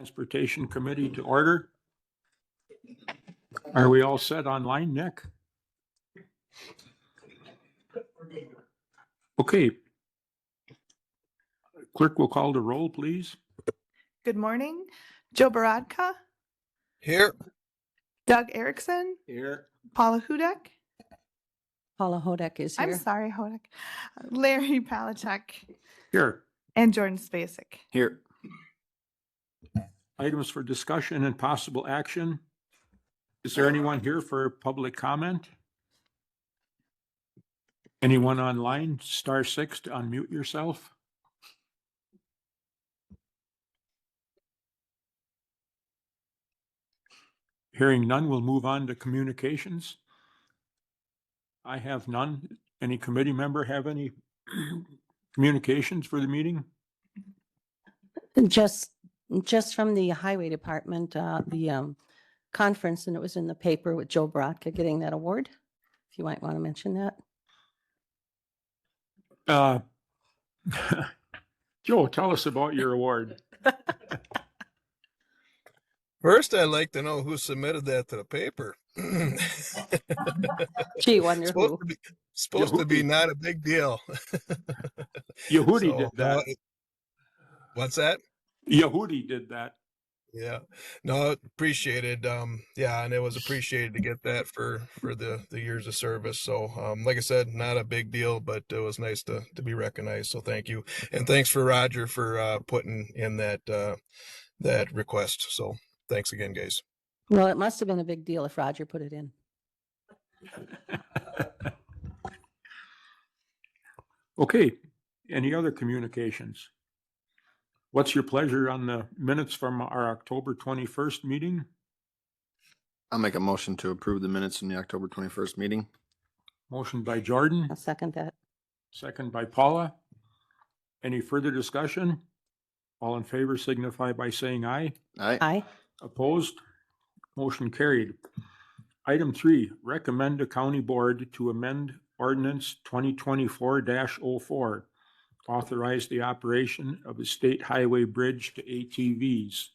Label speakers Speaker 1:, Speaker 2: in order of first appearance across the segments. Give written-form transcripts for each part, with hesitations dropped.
Speaker 1: Transportation Committee to order. Are we all set online, Nick? Okay. Clerk will call the roll, please.
Speaker 2: Good morning. Joe Borodka,
Speaker 3: Here.
Speaker 2: Doug Erickson,
Speaker 1: Here.
Speaker 2: Paula Hudek.
Speaker 4: Paula Hodek is here.
Speaker 2: I'm sorry, Hodek. Larry Palachuk
Speaker 1: Here.
Speaker 2: and Jordan Spacek.
Speaker 1: Here. Items for discussion and possible action. Is there anyone here for public comment? Anyone online? *6 to unmute yourself. Hearing none, we'll move on to communications. I have none. Any committee member have any communications for the meeting?
Speaker 4: Just from the highway department, the conference, and it was in the paper with Joe Borodka getting that award. If you might want to mention that.
Speaker 1: Joe, tell us about your award.
Speaker 3: First, I'd like to know who submitted that to the paper.
Speaker 4: Gee, wonder who.
Speaker 3: Supposed to be not a big deal.
Speaker 1: Yehudi
Speaker 3: So,
Speaker 1: did that.
Speaker 3: What's that?
Speaker 1: Yehudi did that.
Speaker 3: Yeah, no, appreciated. Yeah, and it was appreciated to get that for the years of service. So, like I said, not a big deal, but it was nice to be recognized. So, thank you, and thanks for Roger for putting in that request. So, thanks again, guys.
Speaker 4: Well, it must have been a big deal if Roger put it in.
Speaker 1: Okay, any other communications? What's your pleasure on the minutes from our October 21st meeting?
Speaker 5: I'll make a motion to approve the minutes from the October 21st meeting.
Speaker 1: Motion by Jordan,
Speaker 4: I'll second that.
Speaker 1: second by Paula. Any further discussion? All in favor signify by saying aye.
Speaker 5: Aye.
Speaker 4: Aye.
Speaker 1: Opposed? Motion carried. Item 3, recommend the county board to amend ordinance 2024-04. Authorize the operation of a state highway bridge to ATVs.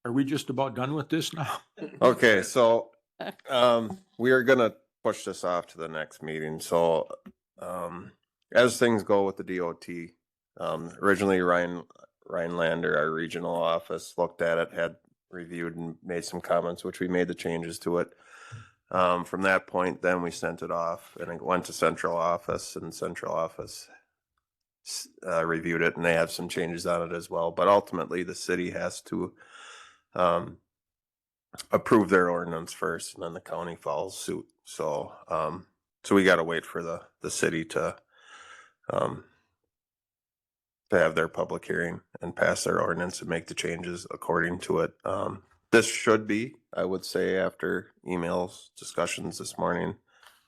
Speaker 1: Are we just about done with this now?
Speaker 6: Okay, so we are gonna push this off to the next meeting. So as things go with the DOT, originally Ryan Lander, our regional office, looked at it, had reviewed and made some comments, which we made the changes to it. From that point, then we sent it off and it went to central office, and central office reviewed it, and they have some changes on it as well. But ultimately, the city has to approve their ordinance first, and then the county follows suit. So so we got to wait for the city to have their public hearing and pass their ordinance and make the changes according to it. This should be, I would say, after emails, discussions this morning,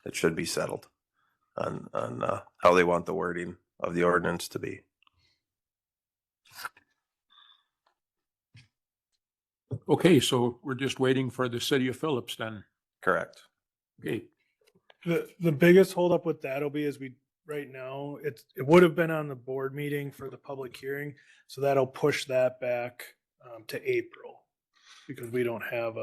Speaker 6: it should be settled on how they want the wording of the ordinance to be.
Speaker 1: Okay, so we're just waiting for the city of Phillips then.
Speaker 6: Correct.
Speaker 1: Okay,
Speaker 7: The biggest holdup with that will be is right now, it would have been on the board meeting for the public hearing. So that'll push that back to April, because we don't have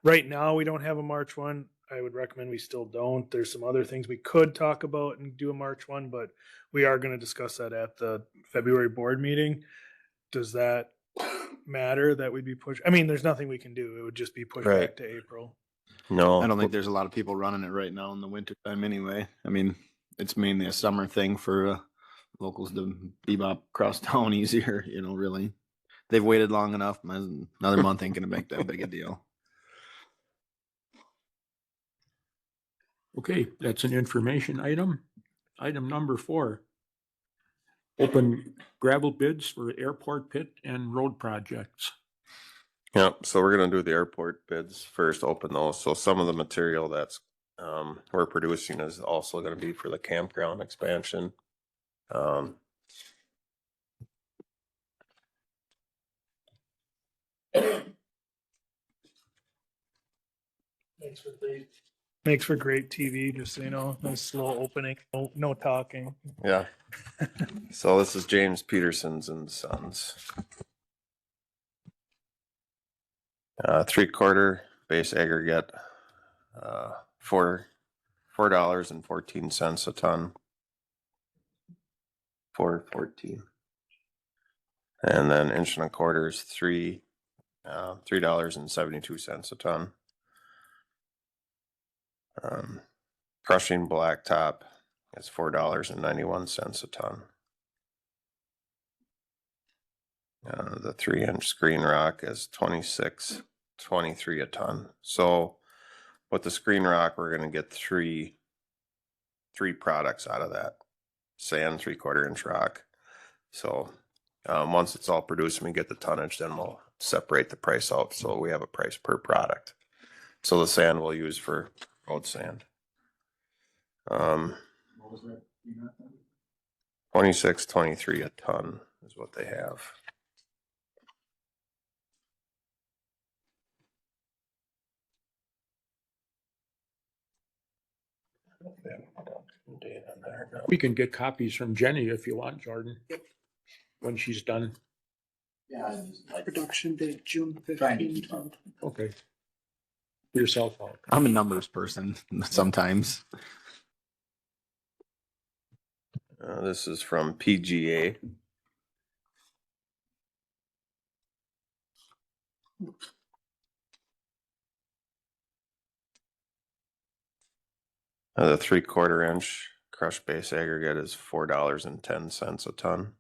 Speaker 7: right now we don't have a March 1. I would recommend we still don't. There's some other things we could talk about and do a March 1, but we are going to discuss that at the February board meeting. Does that matter that we'd be pushed? I mean, there's nothing we can do. It would just be pushed
Speaker 6: Right.
Speaker 7: back to April.
Speaker 6: No,
Speaker 5: I don't think there's a lot of people running it right now in the winter time anyway. I mean, it's mainly a summer thing for locals to bebop across town easier, really. They've waited long enough. Another month ain't gonna make that big a deal.
Speaker 1: okay, that's an information item. Item number 4. Open gravel bids for airport pit and road projects.
Speaker 6: yeah, so we're gonna do the airport bids first, open those. So some of the material that's we're producing is also gonna be for the campground expansion.
Speaker 7: Makes for great TV, just so you know. Nice slow opening, no talking.
Speaker 6: Yeah. So this is James Peterson's and Sons. 3/4 base aggregate, $4.14 a ton. 4.14. And then 1.25 inch is $3.72 a ton. Crushing blacktop is $4.91 a ton. The 3-inch screen rock is $26.23 a ton. So with the screen rock, we're gonna get three products out of that. Sand, 3/4 inch rock. So once it's all produced and we get the tonnage, then we'll separate the price out. So we have a price per product. So the sand we'll use for road sand. 26.23 a ton is what they have.
Speaker 1: We can get copies from Jenny if you want, Jordan. When she's done.
Speaker 8: Production date June 15th.
Speaker 1: Okay. Yourself out.
Speaker 5: I'm a numbers person sometimes.
Speaker 6: This is from PGA. The 3/4 inch crushed base aggregate is $4.10 a ton.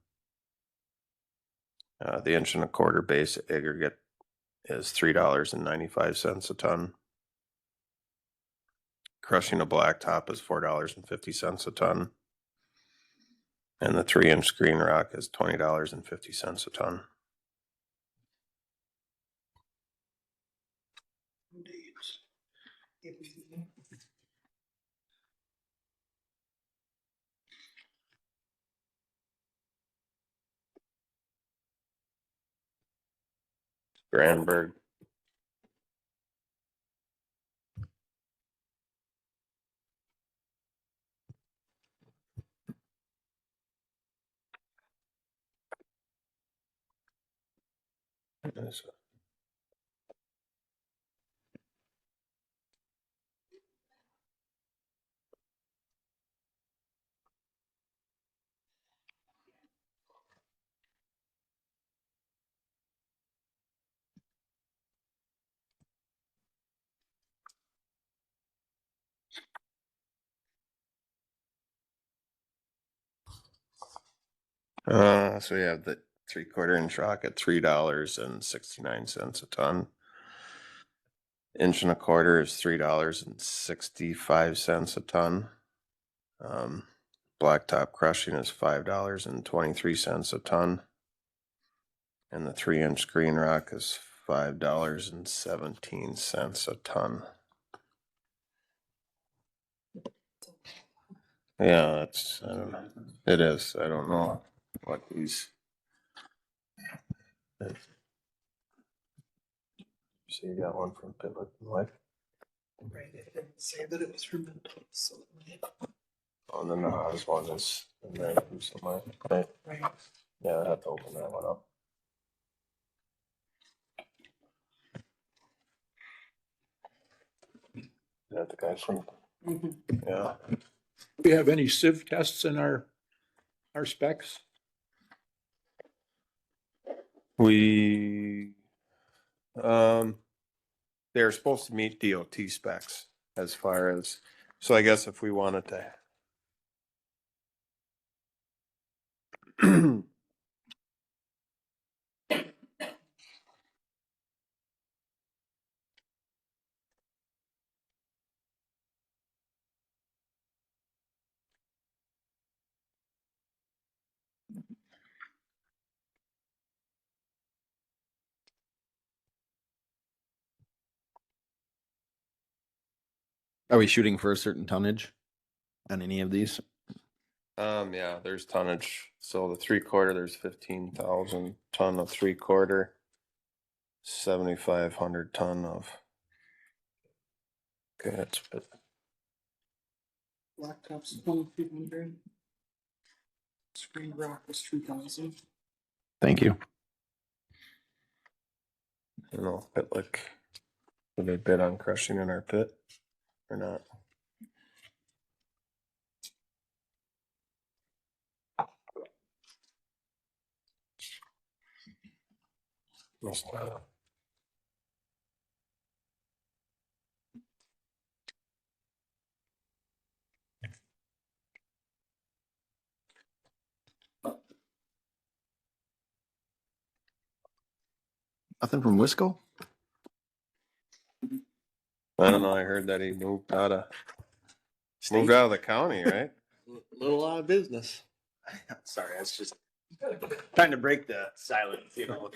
Speaker 6: The 1.25 inch base aggregate is $3.95 a ton. Crushing a blacktop is $4.50 a ton. And the 3-inch screen rock is $20.50 a ton. Granberg. So we have the 3/4 inch rock at $3.69 a ton. 1.25 inch is $3.65 a ton. Blacktop crushing is $5.23 a ton. And the 3-inch screen rock is $5.17 a ton. Yeah, that's, I don't know. It is. I don't know what these. So you got one from Pivot Life?
Speaker 8: Right, it didn't say that it was from Mentos, so.
Speaker 6: Oh, and then the Haas one is in there somewhere. Right.
Speaker 8: Right.
Speaker 6: Yeah, I have to open that one up. Is that the guy from? Yeah.
Speaker 1: Do we have any sieve tests in our specs?
Speaker 6: We, they're supposed to meet DOT specs as far as, so I guess if we wanted to.
Speaker 5: Are we shooting for a certain tonnage on any of these?
Speaker 6: Yeah, there's tonnage. So the 3/4, there's 15,000 ton of 3/4, 7,500 ton of. Okay, that's it.
Speaker 8: Blacktop's 2,300. Screen rock was 2,000.
Speaker 5: Thank you.
Speaker 6: You know, Pitlick, did they bid on crushing in our pit or not? Must not.
Speaker 5: Nothing from Wisco?
Speaker 6: I don't know, I heard that he moved out of the county, right?
Speaker 5: Little out of business. Sorry, that's just trying to break the silence, you know,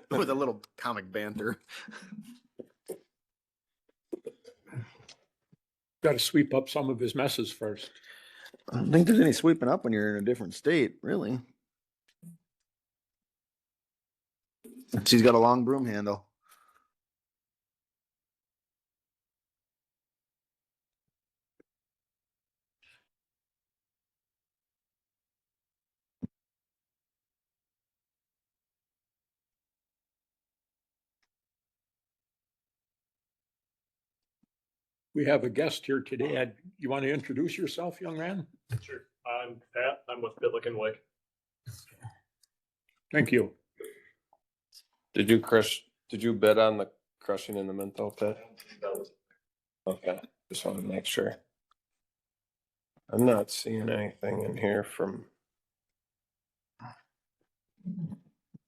Speaker 5: with a little comic banter.
Speaker 1: Got to sweep up some of his messes first.
Speaker 5: I don't think there's any sweeping up when you're in a different state, really. She's got a long broom handle.
Speaker 1: We have a guest here today. You want to introduce yourself, young man?
Speaker 9: Sure. I'm Pat. I'm with Pitlick and Wick.
Speaker 1: Thank you.
Speaker 6: Did you bid on the crushing in the Minto pit? Okay, just wanted to make sure. I'm not seeing anything in here from.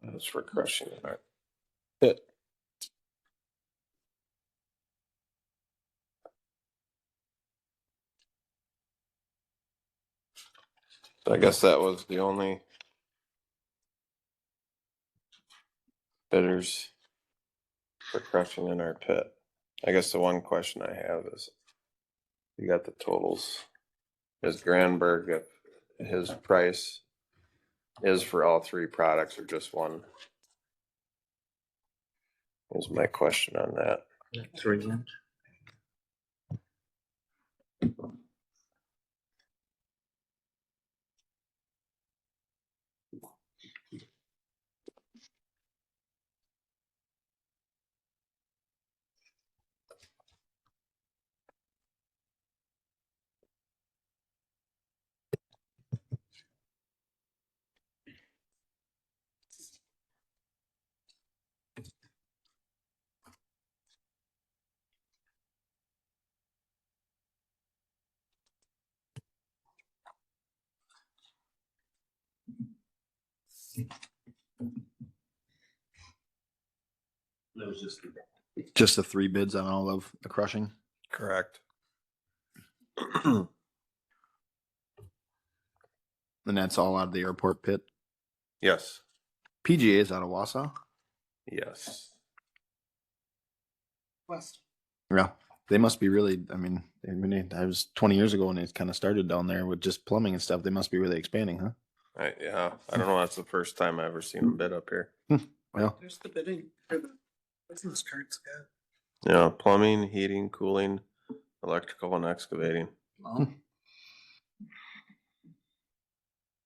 Speaker 6: That's for crushing in our pit. So I guess that was the only bidders for crushing in our pit. I guess the one question I have is, you got the totals. Is Granberg, if his price is for all three products or just one? Is my question on that.
Speaker 5: Just the 3 bids on all of the crushing.
Speaker 6: Correct.
Speaker 5: And that's all out of the airport pit.
Speaker 6: Yes,
Speaker 5: PGA is out of Wausau.
Speaker 6: yes.
Speaker 8: West.
Speaker 5: Yeah. They must be really, I was 20 years ago when they kind of started down there with just plumbing and stuff. They must be really expanding, huh?
Speaker 6: Yeah, I don't know, that's the first time I've ever seen them bid up here.
Speaker 5: Well,
Speaker 8: There's the bidding for the business cards, yeah.
Speaker 6: Yeah, plumbing, heating, cooling, electrical and excavating.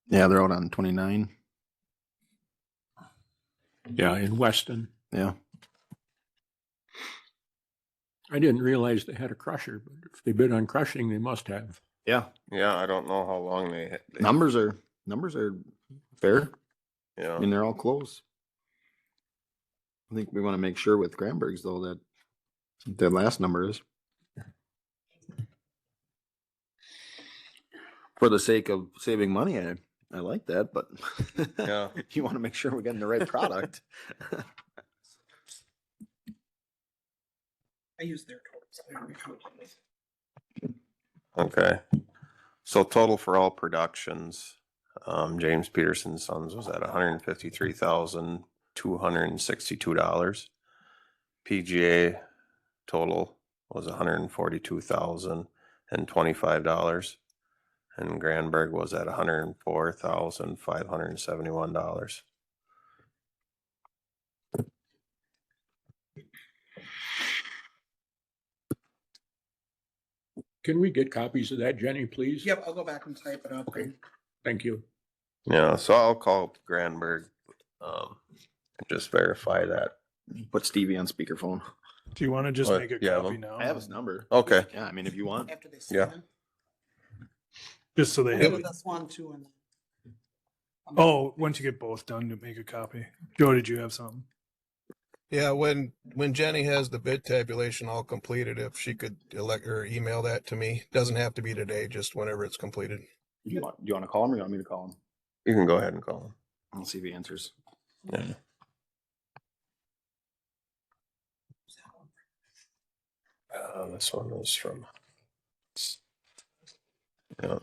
Speaker 5: yeah, they're out on 29.
Speaker 1: Yeah, in Weston.
Speaker 5: Yeah.
Speaker 1: I didn't realize they had a crusher, but if they bid on crushing, they must have.
Speaker 5: Yeah.
Speaker 6: Yeah, I don't know how long they
Speaker 5: Numbers are fair.
Speaker 6: Yeah,
Speaker 5: I mean, they're all close. I think we want to make sure with Granberg's though that the last number is. For the sake of saving money, I like that, but
Speaker 6: Yeah.
Speaker 5: you want to make sure we're getting the right product.
Speaker 8: I use their totals. I don't recount them.
Speaker 6: okay. So total for all productions, James Peterson Sons was at $153,262. PGA total was $142,025. And Granberg was at $104,571.
Speaker 1: Can we get copies of that, Jenny, please?
Speaker 8: Yep, I'll go back and type it up.
Speaker 1: Okay. Thank you.
Speaker 6: Yeah, so I'll call Granberg, and just verify that
Speaker 5: Put Stevie on speakerphone.
Speaker 7: Do you want to just
Speaker 6: What,
Speaker 7: make a
Speaker 6: you have
Speaker 7: copy
Speaker 6: him?
Speaker 7: now?
Speaker 5: I have his number.
Speaker 6: Okay,
Speaker 5: Yeah, I mean, if you want.
Speaker 8: After they
Speaker 6: Yeah.
Speaker 8: sign
Speaker 7: Just so they
Speaker 8: it.
Speaker 7: have
Speaker 8: Give
Speaker 7: it.
Speaker 8: us one, two, and.
Speaker 7: Oh, once you get both done, to make a copy. Joe, did you have something?
Speaker 3: Yeah, when Jenny has the bid tabulation all completed, if she could elect or email that to me, doesn't have to be today, just whenever it's completed.
Speaker 5: You want to call him or you want me to call him?
Speaker 6: you can go ahead and call him.
Speaker 5: I'll see if he answers.
Speaker 6: Yeah. This one is from. Yeah.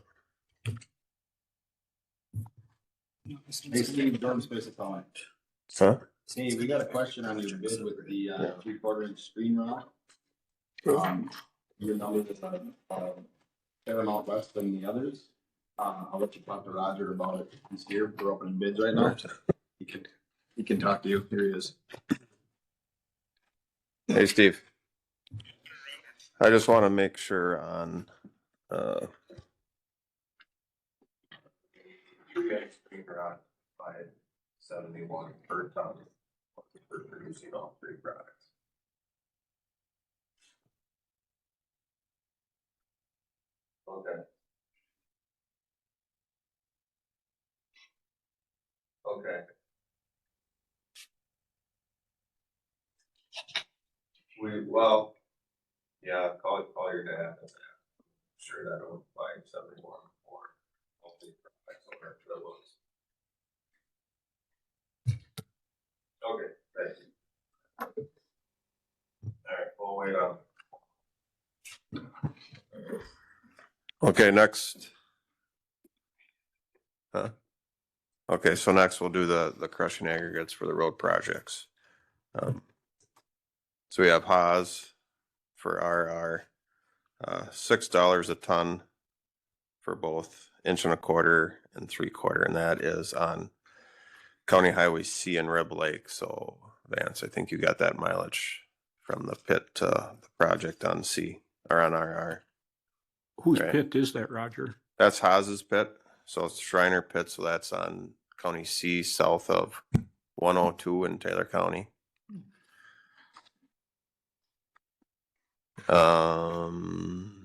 Speaker 5: Hey, Steve, Jordan Space calling.
Speaker 6: Huh?
Speaker 5: Hey, we got a question on your bid with the 3/4 inch screen rod. Your number is fair amount less than the others. I'll let you talk to Roger about it. He's here. We're opening bids right now. He can talk to you. Here he is.
Speaker 6: Hey, Steve. I just want to make sure on, $571 per ton for producing all three products. Okay. Okay. Well, yeah, call your dad. Sure that will find 71 for all three products over to the lowest. Okay, thank you. All right, we'll wait on. Okay, next. Huh? Okay, so next we'll do the crushing aggregates for the road projects. So we have Haas for RR, $6 a ton for both 1.25 and 3/4, and that is on County Highway C and Rib Lake. So Vance, I think you got that mileage from the pit to the project on C or on RR.
Speaker 1: Whose
Speaker 6: Right.
Speaker 1: pit is that, Roger?
Speaker 6: That's Haas's pit. So it's Shriner Pit. So that's on County C south of 102 in Taylor County.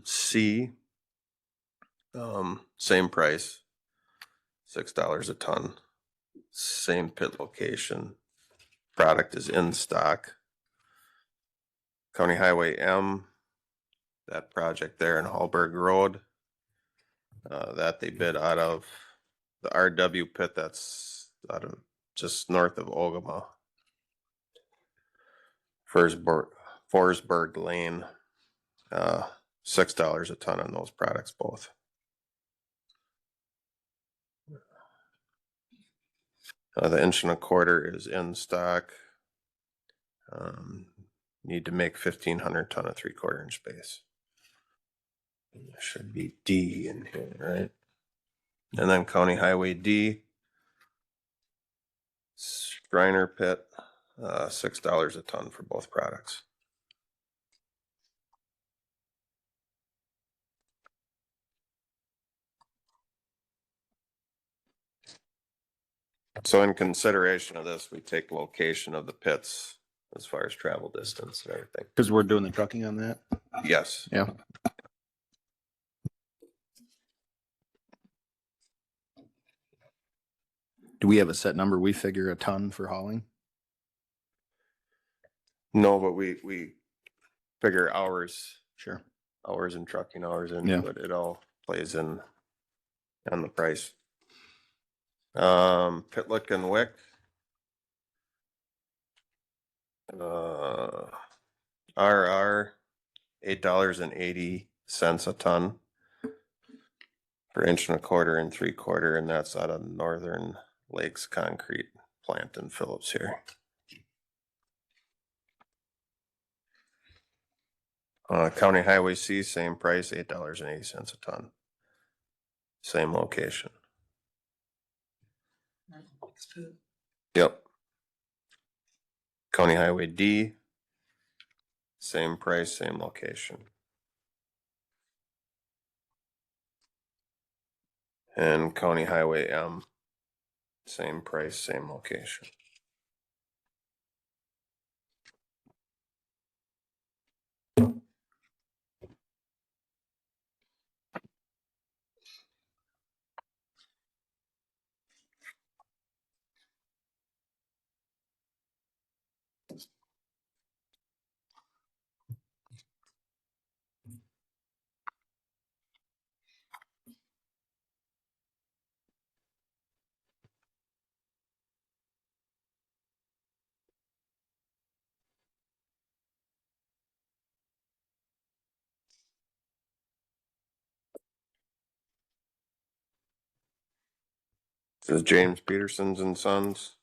Speaker 6: C, same price, $6 a ton, same pit location. Product is in stock. County Highway M, that project there in Hallberg Road, that they bid out of the RW pit that's out of just north of Ogama. Forsberg Lane, $6 a ton on those products both. The 1.25 is in stock. Need to make 1,500 ton of 3/4 inch base. There should be D in here, right? And then County Highway D, Shriner Pit, $6 a ton for both products. So in consideration of this, we take location of the pits as far as travel distance and everything.
Speaker 5: Because we're doing the trucking on that.
Speaker 6: Yes.
Speaker 5: Yeah. Do we have a set number we figure a ton for hauling?
Speaker 6: No, but we figure hours
Speaker 5: Sure.
Speaker 6: and trucking hours in,
Speaker 5: Yeah.
Speaker 6: but it all plays in on the price. Pitlick and Wick. RR, $8.80 a ton for 1.25 and 3/4, and that's out of Northern Lakes Concrete Plant in Phillips here. County Highway C, same price, $8.80 a ton. Same location. Yep. County Highway D, same price, same location. And County Highway M, same price, same location. This is James Peterson's and Sons.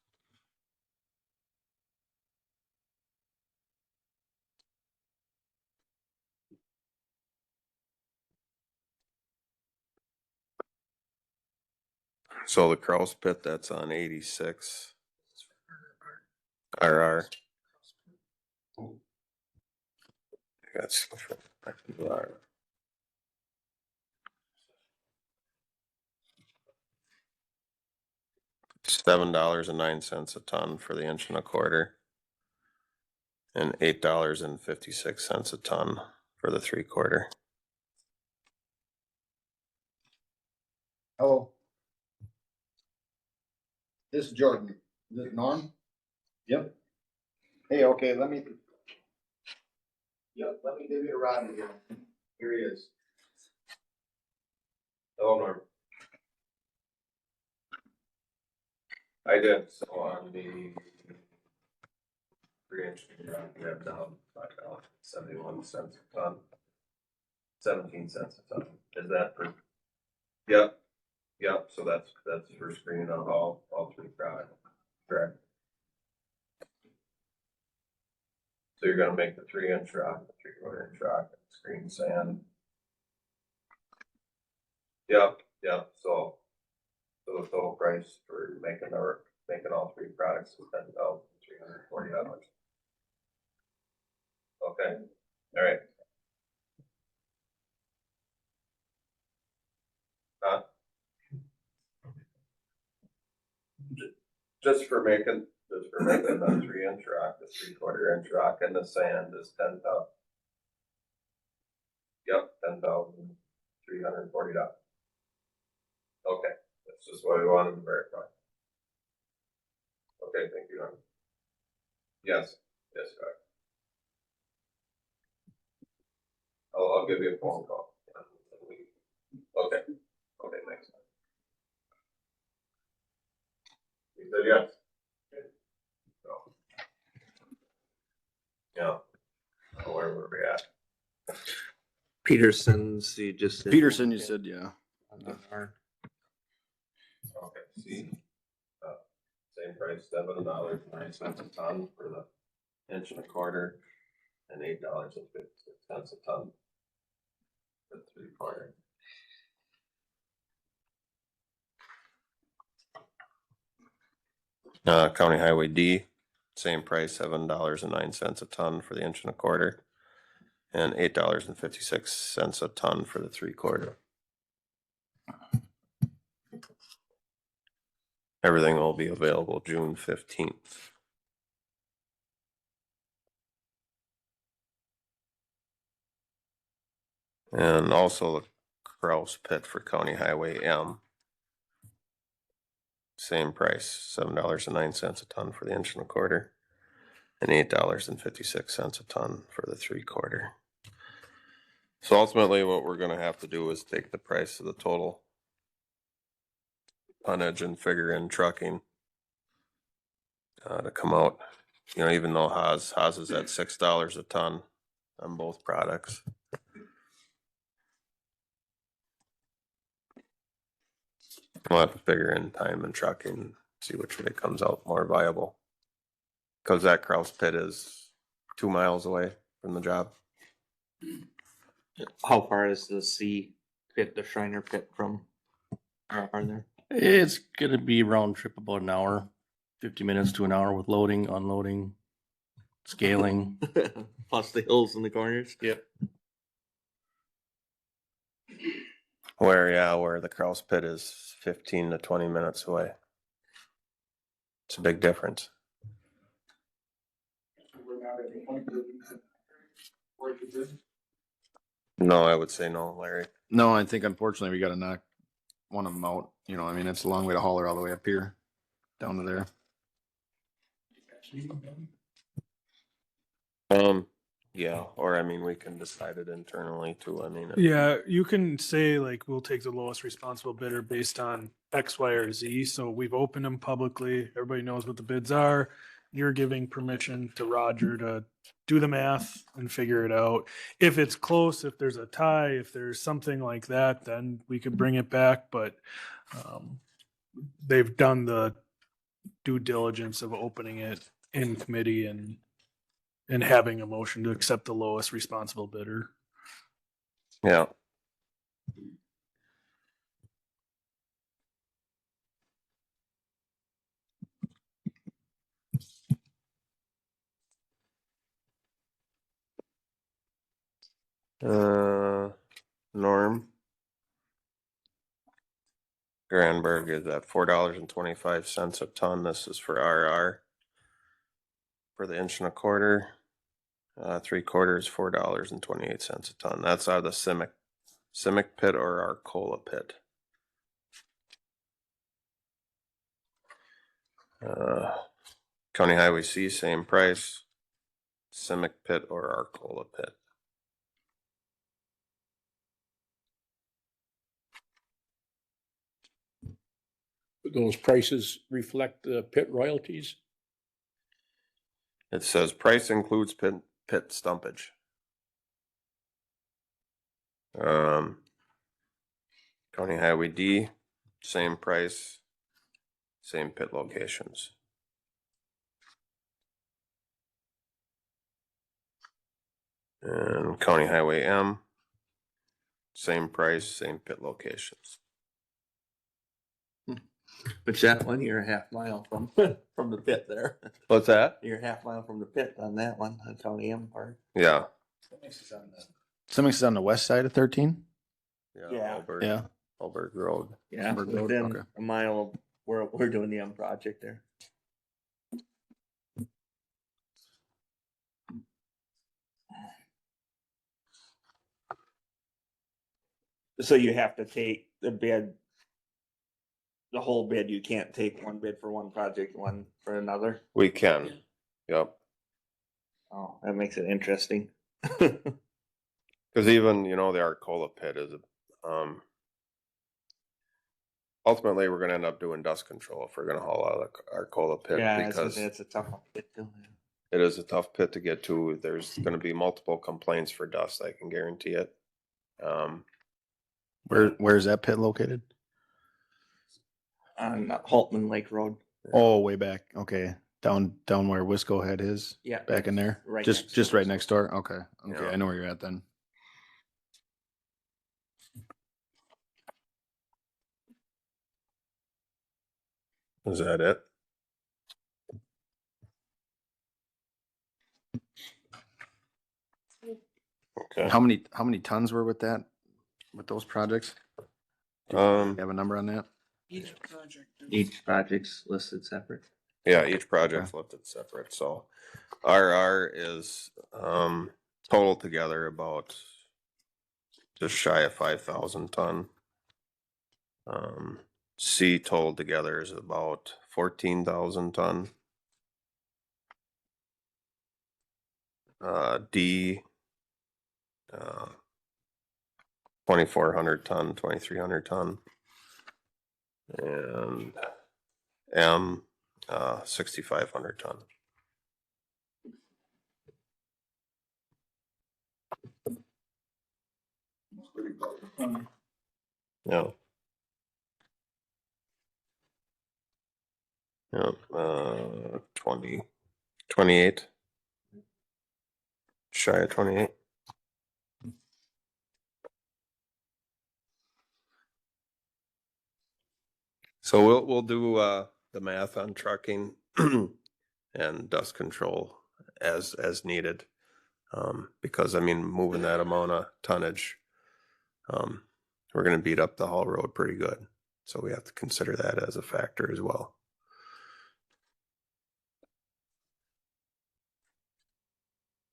Speaker 6: So the Kraus pit, that's on 86. RR. That's $7.09 a ton for the 1.25 inch, and $8.56 a ton for the 3/4.
Speaker 10: Hello. This is Jordan. Is it Norm? Yep. Hey, okay, let me. Yep, let me give you a ride here. Here he is.
Speaker 6: Hello, Norm. I did, so on the 3-inch, we have down $5.71 a ton. 17 cents a ton. Is that for? Yep. Yep, so that's for screening out all three products. Correct. So you're gonna make the 3-inch rock, the 3/4 inch rock, screen sand. Yep, so the total price for making all three products is $10,340. Okay, all right. Just for making the 3-inch rock, the 3/4 inch rock, and the sand is $10,000. Yep, $10,340. Okay, that's just what we wanted to verify. Okay, thank you. Yes, correct. I'll give you a phone call. Okay, thanks. You said yes. So, yeah. Where were we at?
Speaker 11: Peterson's, you just said.
Speaker 5: Peterson, you said, yeah.
Speaker 6: Okay, see, same price, $7.09 a ton for the 1.25 inch, and $8.56 a ton for the 3/4. County Highway D, same price, $7.09 a ton for the 1.25 inch, and $8.56 a ton for the 3/4. Everything will be available June 15th. And also the Kraus pit for County Highway M. Same price, $7.09 a ton for the 1.25 inch, and $8.56 a ton for the 3/4. So ultimately what we're gonna have to do is take the price of the total tonnage and figure in trucking to come out, even though Haas is at $6 a ton on both products. We'll have to figure in time and trucking, see which way comes out more viable. Cause that Kraus pit is 2 miles away from the job.
Speaker 11: How far is the C pit, the Shriner pit from? Are there?
Speaker 12: It's gonna be round trip about an hour, 50 minutes to an hour with loading, unloading, scaling.
Speaker 11: Plus the hills in the corners.
Speaker 12: Yep.
Speaker 6: Where the Kraus pit is 15 to 20 minutes away. It's a big difference. No, I would say no, Larry.
Speaker 5: No, I think unfortunately we gotta knock one of them out. I mean, it's a long way to haul her all the way up here, down to there.
Speaker 6: Yeah, or I mean, we can decide it internally too. I mean,
Speaker 7: Yeah, you can say like, we'll take the lowest responsible bidder based on X, Y, or Z. So we've opened them publicly. Everybody knows what the bids are. You're giving permission to Roger to do the math and figure it out. If it's close, if there's a tie, if there's something like that, then we could bring it back. But they've done the due diligence of opening it in committee and having a motion to accept the lowest responsible bidder.
Speaker 6: Yeah. Norm. Granberg is at $4.25 a ton. This is for RR. For the 1.25 inch, 3/4, $4.28 a ton. That's out of the Simic pit or Arcola pit. County Highway C, same price. Simic pit or Arcola pit.
Speaker 1: Those prices reflect the pit royalties?
Speaker 6: It says price includes pit stumpage. County Highway D, same price, same pit locations. And County Highway M, same price, same pit locations.
Speaker 11: But that one, you're a half mile from, from the pit there.
Speaker 6: What's that?
Speaker 11: You're a half mile from the pit on that one, on County M part.
Speaker 6: Yeah.
Speaker 5: Something's on the west side of 13?
Speaker 11: Yeah.
Speaker 6: Alberg Road.
Speaker 11: Yeah,
Speaker 5: Hamburg Road,
Speaker 11: within
Speaker 5: okay.
Speaker 11: a mile of where we're doing the M project there. So you have to take the bid, the whole bid. You can't take one bid for one project, one for another.
Speaker 6: We can. Yep.
Speaker 11: Oh, that makes it interesting.
Speaker 6: Cause even, you know, the Arcola pit is, ultimately, we're gonna end up doing dust control if we're gonna haul out of the Arcola pit.
Speaker 11: Yeah,
Speaker 6: Because
Speaker 11: it's a tough one to get to.
Speaker 6: it is a tough pit to get to. There's gonna be multiple complaints for dust, I can guarantee it.
Speaker 5: Where's that pit located?
Speaker 11: On Haltman Lake Road.
Speaker 5: Oh, way back. Okay. Down where Wisco had his.
Speaker 11: Yeah.
Speaker 5: Back in there.
Speaker 11: Right
Speaker 5: Just
Speaker 11: next
Speaker 5: just
Speaker 11: to
Speaker 5: right
Speaker 11: Wisco.
Speaker 5: next door. Okay. Okay.
Speaker 6: Yeah.
Speaker 5: I know where you're at then.
Speaker 6: Is that it? Okay.
Speaker 5: How many tons were with that? With those projects? You have a number on that?
Speaker 8: Each project.
Speaker 11: Each project's listed separate.
Speaker 6: Yeah, each project's lifted separate, so RR is, total together about just shy of 5,000 ton. C total together is about 14,000 ton. D, 2,400 ton, 2,300 ton. And M, 6,500 ton. Yeah. Yeah, 28. Shy of 28. So we'll do the math on trucking and dust control as needed. Because I mean, moving that amount of tonnage, we're gonna beat up the haul road pretty good. So we have to consider that as a factor as well.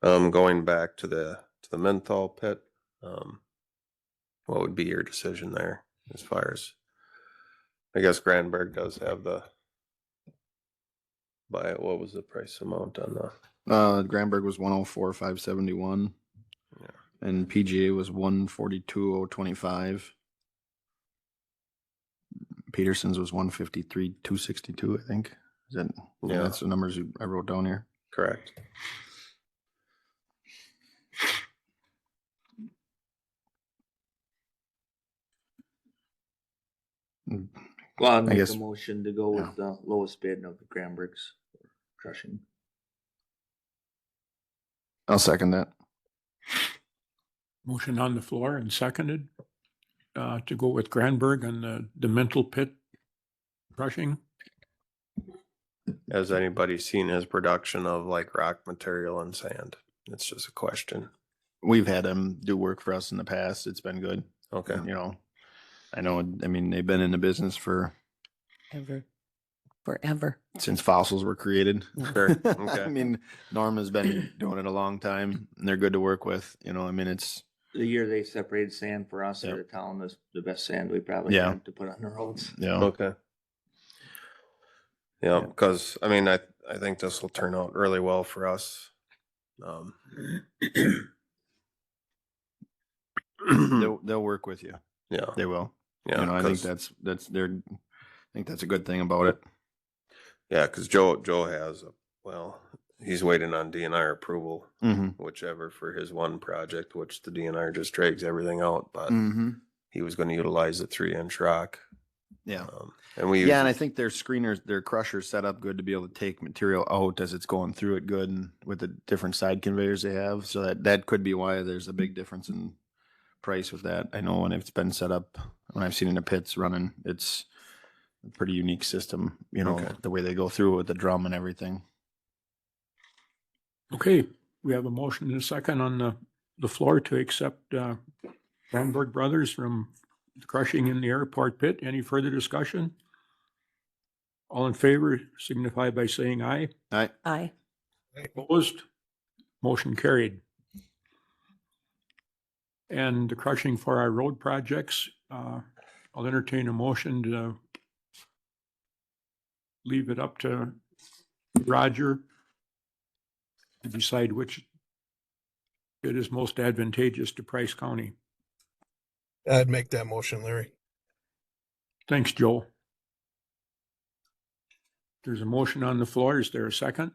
Speaker 6: Going back to the menthol pit, what would be your decision there as far as, I guess Granberg does have the, what was the price amount on the?
Speaker 5: Granberg was 104,571.
Speaker 6: Yeah.
Speaker 5: And PGA was 142,025. Peterson's was 153,262, I think. Is that,
Speaker 6: Yeah.
Speaker 5: That's the numbers I wrote down here.
Speaker 6: Correct.
Speaker 11: Well, I'll make
Speaker 5: guess-
Speaker 11: a motion to go
Speaker 5: yeah.
Speaker 11: with the lowest bid of the Granbergs crushing.
Speaker 5: I'll second that.
Speaker 1: Motion on the floor and seconded to go with Granberg on the mental pit crushing.
Speaker 6: Has anybody seen his production of like rock material and sand? It's just a question.
Speaker 5: We've had them do work for us in the past. It's been good.
Speaker 6: Okay.
Speaker 5: You know, I know, I mean, they've been in the business
Speaker 4: Forever.
Speaker 5: since fossils were created.
Speaker 6: Sure.
Speaker 5: I
Speaker 6: Okay.
Speaker 5: mean, Norm has been doing it a long time and they're good to work with. You know, I mean, it's,
Speaker 11: The year they separated sand for us,
Speaker 5: Yep.
Speaker 11: they're telling us the best sand we probably
Speaker 5: Yeah.
Speaker 11: had to put on the roads.
Speaker 5: you know,
Speaker 6: Okay. Yeah, because I mean, I think this will turn out really well for us.
Speaker 5: they'll work with you.
Speaker 6: Yeah.
Speaker 5: They will.
Speaker 6: Yeah.
Speaker 5: You know, I think
Speaker 6: 'cause-
Speaker 5: that's I think that's a good thing about it.
Speaker 6: Yeah, because Joe has he's waiting on DNR approval,
Speaker 5: Mm-hmm.
Speaker 6: whichever for his one project, which the DNR just drags everything out, but
Speaker 5: Mm-hmm.
Speaker 6: he was going to utilize the 3-inch rock.
Speaker 5: Yeah.
Speaker 6: And we
Speaker 5: Yeah, and I think their screeners, their crushers set up good to be able to take material out as it's going through it good, and with the different side conveyors they have. So that could be why there's a big difference in price with that. I know when it's been set up, when I've seen in the pits running, it's a pretty unique system, you know,
Speaker 6: Okay.
Speaker 5: the way they go through with the drum and everything.
Speaker 1: Okay, we have a motion and a second on the floor to accept Granberg Brothers from crushing in the airport pit. Any further discussion? All in favor signify by saying aye.
Speaker 4: Aye.
Speaker 1: Opposed? Motion carried. And the crushing for our road projects, I'll entertain a motion to leave it up to Roger to decide which bid is most advantageous to Price County.
Speaker 3: I'd make that motion, Larry.
Speaker 1: Thanks, Joe. There's a motion on the floor. Is there a second?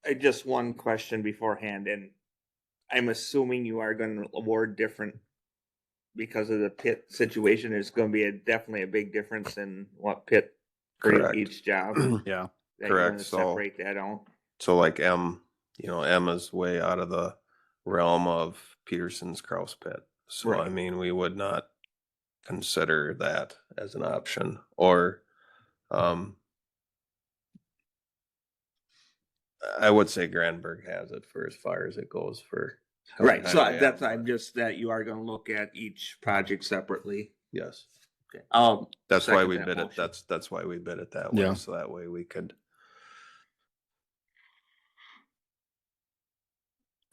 Speaker 11: I just one question beforehand, and I'm assuming you are gonna award different because of the pit situation. There's gonna be definitely a big difference in what pit for
Speaker 6: Correct.
Speaker 11: each job.
Speaker 5: Yeah.
Speaker 11: That you're
Speaker 6: Correct,
Speaker 11: gonna
Speaker 6: so-
Speaker 11: separate that out.
Speaker 6: So like M is way out of the realm of Peterson's Kraus pit. So I
Speaker 11: Right.
Speaker 6: mean, we would not consider that as an option, or I would say Granberg has it for as far as it goes for.
Speaker 11: Right, so
Speaker 6: highway
Speaker 11: that's,
Speaker 6: out,
Speaker 11: I'm
Speaker 6: but
Speaker 11: just, that you are gonna look at each project separately.
Speaker 6: yes,
Speaker 11: Okay.
Speaker 6: that's why
Speaker 11: Second
Speaker 6: we
Speaker 11: that
Speaker 6: bid it.
Speaker 11: motion.
Speaker 6: That's why we bid it that way.
Speaker 5: Yeah.
Speaker 6: So that way we could.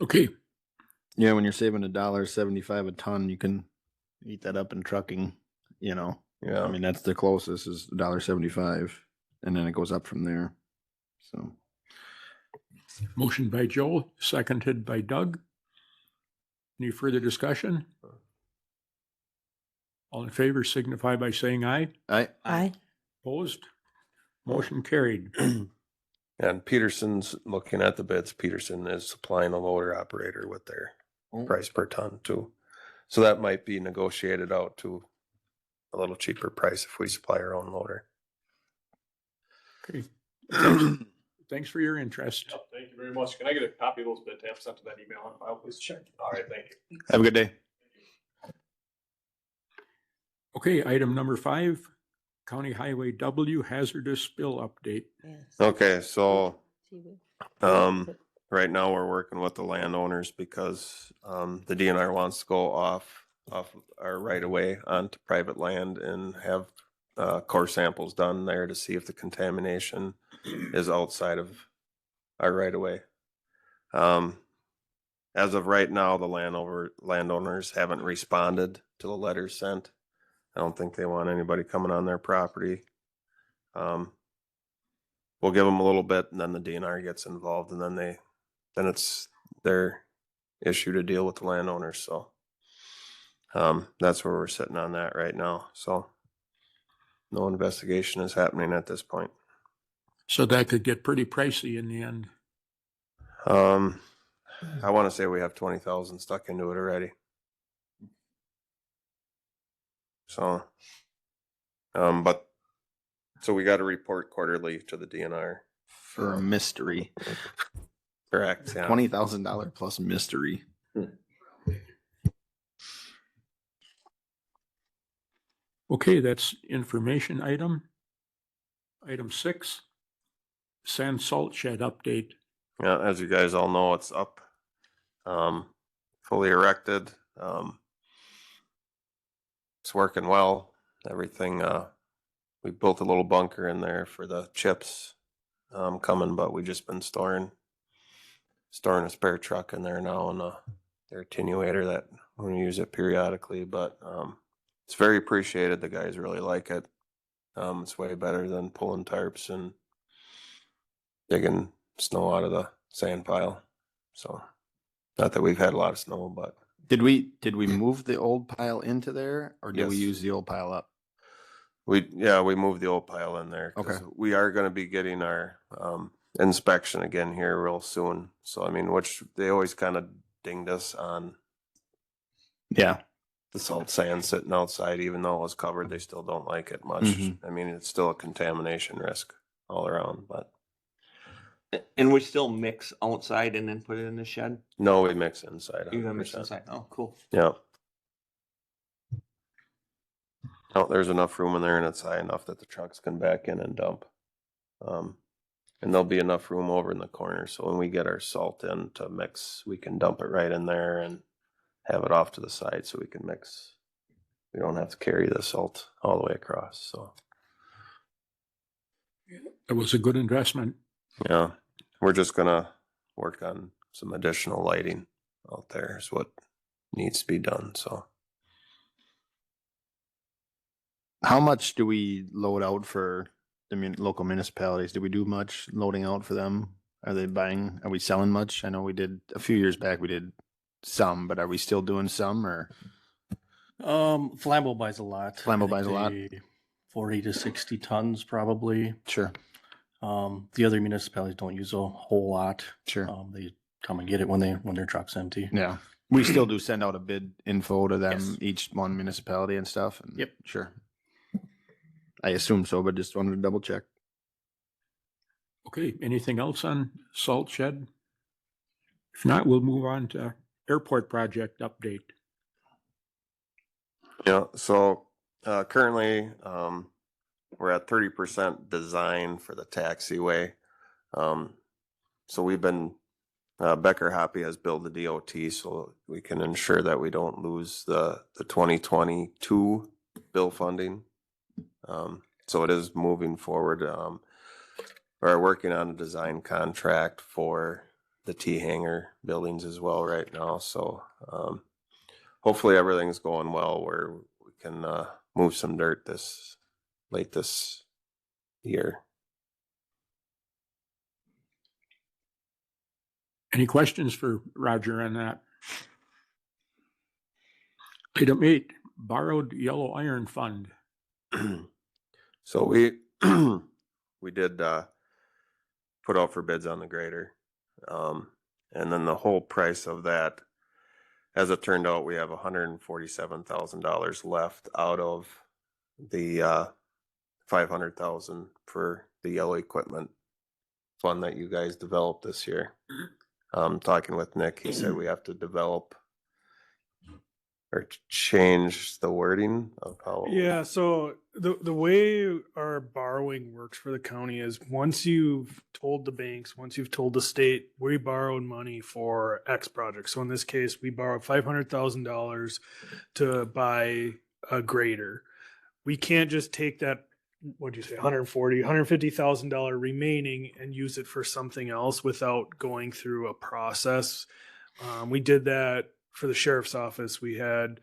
Speaker 1: Okay,
Speaker 5: Yeah, when you're saving $1.75 a ton, you can eat that up in trucking, you know.
Speaker 6: Yeah.
Speaker 5: I mean, that's the closest is $1.75, and then it goes up from there. So,
Speaker 1: motion by Joe, seconded by Doug. Any further discussion? All in favor signify by saying aye.
Speaker 4: Aye.
Speaker 1: Opposed? Motion carried.
Speaker 6: And Peterson's looking at the bids. Peterson is supplying a loader operator with their
Speaker 11: Oh.
Speaker 6: price per ton too. So that might be negotiated out to a little cheaper price if we supply our own loader.
Speaker 1: Okay. Thanks- Thanks for your interest.
Speaker 9: Yep, thank you very much. Can I get a copy of those bid tabs sent to that email on file, please? Sure. All right, thank you.
Speaker 5: have a good day.
Speaker 1: Okay, item number 5, County Highway W hazardous spill update.
Speaker 4: Yes.
Speaker 6: Okay, so
Speaker 4: She would-
Speaker 6: right now we're working with the landowners because the DNR wants to go off our right of way onto private land and have core samples done there to see if the contamination is outside of our right of way. As of right now, the landowners haven't responded to the letters sent. I don't think they want anybody coming on their property. We'll give them a little bit, and then the DNR gets involved, and then it's their issue to deal with the landowners. So that's where we're sitting on that right now. So no investigation is happening at this point.
Speaker 1: So that could get pretty pricey in the end.
Speaker 6: I want to say we have 20,000 stuck into it already. So, but So we got to report quarterly to the DNR.
Speaker 5: For a mystery.
Speaker 6: Correct, yeah.
Speaker 5: $20,000 plus mystery.
Speaker 1: Okay, that's information item. Item 6, sand salt shed update.
Speaker 6: Yeah, as you guys all know, it's up, fully erected. It's working well. Everything, we built a little bunker in there for the chips, coming, but we just been storing a spare truck in there now and their attenuator that we're gonna use it periodically, but, it's very appreciated. The guys really like it. It's way better than pulling tarps and digging snow out of the sand pile. So, not that we've had a lot of snow, but
Speaker 5: Did we move the old pile into there or did we
Speaker 6: Yes.
Speaker 5: use the old pile up?
Speaker 6: we moved the old pile in there. 'Cause
Speaker 5: Okay.
Speaker 6: we are gonna be getting our, inspection again here real soon. So, I mean, which they always kind of dinged us on
Speaker 5: Yeah.
Speaker 6: the salt sand sitting outside, even though it was covered, they still don't like it much.
Speaker 5: Mhm.
Speaker 6: I mean, it's still a contamination risk all around, but
Speaker 11: And we still mix outside and then put it in the shed?
Speaker 6: no, we mix inside.
Speaker 11: You're gonna mix
Speaker 6: 100%.
Speaker 11: inside? Oh, cool.
Speaker 6: Yeah. Oh, there's enough room in there and it's high enough that the trucks can back in and dump. And there'll be enough room over in the corner, so when we get our salt in to mix, we can dump it right in there and have it off to the side so we can mix. We don't have to carry the salt all the way across, so.
Speaker 1: It was a good investment.
Speaker 6: Yeah, we're just gonna work on some additional lighting out there is what needs to be done, so.
Speaker 5: How much do we load out for the local municipalities? Do we do much loading out for them? Are we selling much? I know we did a few years back, we did some, but are we still doing some or?
Speaker 12: Flambeau buys a lot.
Speaker 5: Flambeau
Speaker 12: I think
Speaker 5: buys a lot.
Speaker 12: 40 to 60 tons probably.
Speaker 5: Sure.
Speaker 12: The other municipalities don't use a whole lot.
Speaker 5: Sure.
Speaker 12: They come and get it when their truck's empty.
Speaker 5: Yeah. We still do send out a bid info to them,
Speaker 12: Yes.
Speaker 5: each one municipality and stuff. and-
Speaker 12: Yep.
Speaker 5: Sure. I assume so, but just wanted to double check.
Speaker 1: Okay, anything else on salt shed? If not, we'll move on to airport project update.
Speaker 6: Yeah, so currently we're at 30% design for the taxiway. So we've been Becker Hoppy has built the DOT so we can ensure that we don't lose the 2022 bill funding. So it is moving forward. We're working on a design contract for the T hangar buildings as well right now. So hopefully everything's going well where we can move some dirt late this year.
Speaker 1: Any questions for Roger on that? Item 8, borrowed yellow iron fund.
Speaker 6: So we we did put out for bids on the grader. And then the whole price of that, as it turned out, we have $147,000 left out of the $500,000 for the yellow equipment fund that you guys developed this year. Talking with Nick, he said we have to develop or change the wording of how.
Speaker 7: Yeah, so the way our borrowing works for the county is once you've told the banks, once you've told the state, we borrowed money for X project. So in this case, we borrowed $500,000 to buy a grader. We can't just take that, what'd you say, $150,000 remaining and use it for something else without going through a process. We did that for the sheriff's office. We had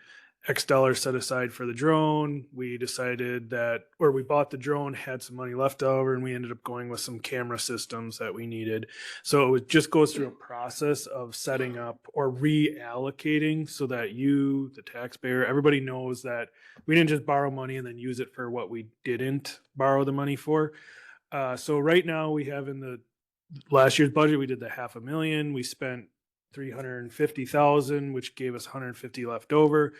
Speaker 7: X dollars set aside for the drone. We decided that, or we bought the drone, had some money left over, and we ended up going with some camera systems that we needed. So it just goes through a process of setting up or reallocating so that you, the taxpayer, everybody knows that we didn't just borrow money and then use it for what we didn't borrow the money for. So right now we have in the last year's budget, we did the $500,000. We spent $350,000, which gave us $150 left over.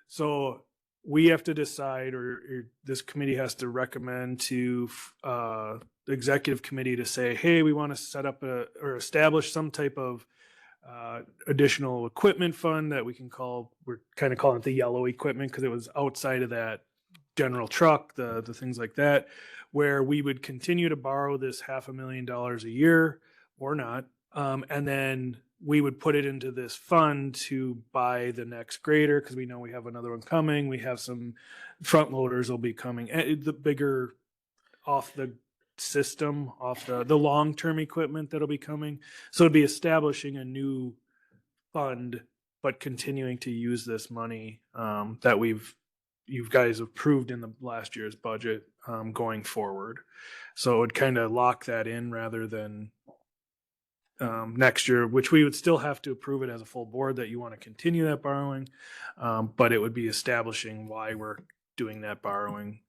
Speaker 7: So we have to decide, or this committee has to recommend to the executive committee to say, hey, we want to set up or establish some type of additional equipment fund that we can call, we're kind of calling it the yellow equipment because it was outside of that general truck, the things like that, where we would continue to borrow this $500,000 a year or not. And then we would put it into this fund to buy the next grader because we know we have another one coming. We have some front loaders will be coming. The bigger off the system, off the long-term equipment that'll be coming. So it'd be establishing a new fund, but continuing to use this money that you guys approved in the last year's budget going forward. So it would kind of lock that in rather than next year, which we would still have to approve it as a full board that you want to continue that borrowing. But it would be establishing why we're doing that borrowing.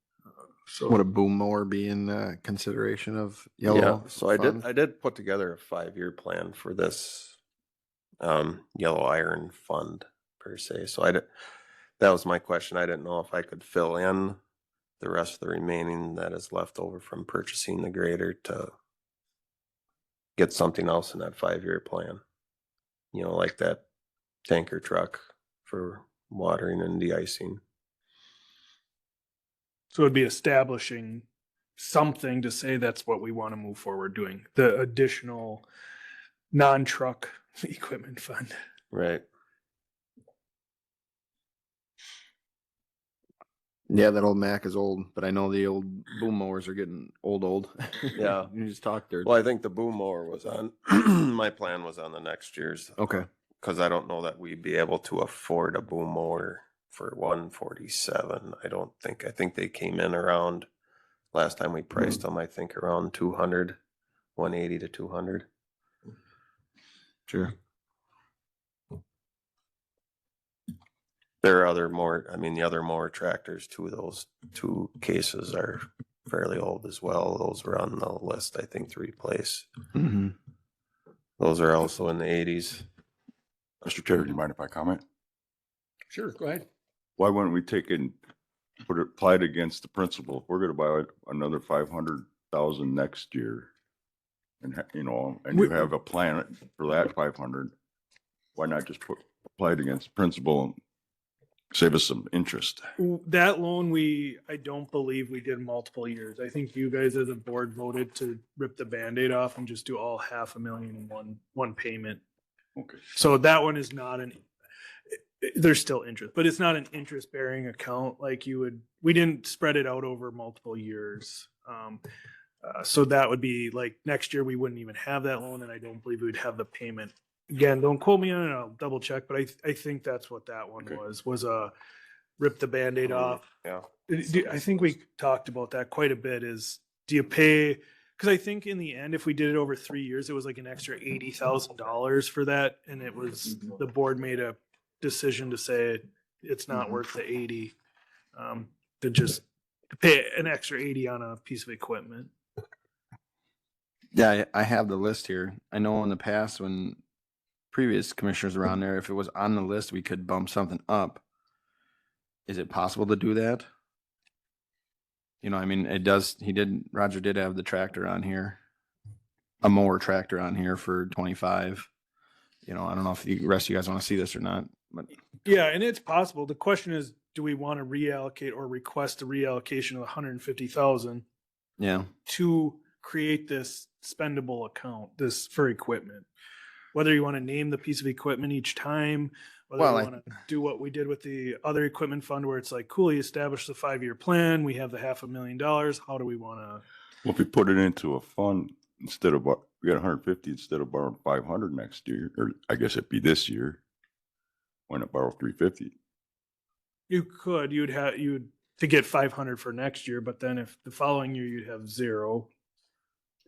Speaker 7: So
Speaker 5: Would a boom mower be in consideration of
Speaker 6: Yeah,
Speaker 5: yellow?
Speaker 6: so I did put together a 5-year plan for this yellow iron fund per se. So that was my question. I didn't know if I could fill in the rest of the remaining that is left over from purchasing the grader to get something else in that 5-year plan. You know, like that tanker truck for watering and de-icing.
Speaker 7: So it'd be establishing something to say that's what we want to move forward doing. The additional non-truck equipment fund.
Speaker 6: Right.
Speaker 5: Yeah, that old Mac is old, but I know the old boom mowers are getting old.
Speaker 6: Yeah.
Speaker 5: You just talked there.
Speaker 6: Well, I think the boom mower was on, my plan was on the next year's.
Speaker 5: Okay.
Speaker 6: Because I don't know that we'd be able to afford a boom mower for 147. I think they came in around, last time we priced them, I think around 200, 180 to 200.
Speaker 5: Sure.
Speaker 6: There are other the other mower tractors too, those two cases are fairly old as well. Those were on the list, I think, to replace.
Speaker 5: Mm-hmm.
Speaker 6: Those are also in the 80s.
Speaker 13: Mr. Chair, do you mind if I comment?
Speaker 1: Sure, go ahead.
Speaker 13: Why wouldn't we take it and apply it against the principal? If we're gonna buy another 500,000 next year, and and you have a plan for that 500, why not just apply it against the principal and save us some interest?
Speaker 7: That loan, I don't believe we did multiple years. I think you guys as a board voted to rip the Band-Aid off and just do all $500,000 in one payment.
Speaker 13: Okay.
Speaker 7: So that one is not there's still interest, but it's not an interest bearing account like we didn't spread it out over multiple years. So that would be like next year we wouldn't even have that loan, and I don't believe we would have the payment. Again, don't quote me on it, I'll double check, but I think that's what that one was rip the Band-Aid off.
Speaker 6: Yeah.
Speaker 7: I think we talked about that quite a bit do you pay, because I think in the end, if we did it over 3 years, it was like an extra $80,000 for that. And it was, the board made a decision to say it's not worth the 80, to just pay an extra 80 on a piece of equipment.
Speaker 5: Yeah, I have the list here. I know in the past when previous commissioners around there, if it was on the list, we could bump something up. Is it possible to do that? You know, I mean, Roger did have the tractor on here, a mower tractor on here for 25. You know, I don't know if the rest of you guys want to see this or not, but
Speaker 7: Yeah, and it's possible. The question is, do we want to reallocate or request a reallocation of 150,000
Speaker 5: yeah.
Speaker 7: to create this spendable account, this for equipment? Whether you want to name the piece of equipment each time, whether you want to do what we did with the other equipment fund where it's like, cool, you established the 5-year plan, we have the $500,000. How do we want to?
Speaker 13: Well, if we put it into a fund instead of, we got 150 instead of borrowing 500 next year, or I guess it'd be this year. Why not borrow 350?
Speaker 7: You could, to get 500 for next year, but then if the following year you'd have 0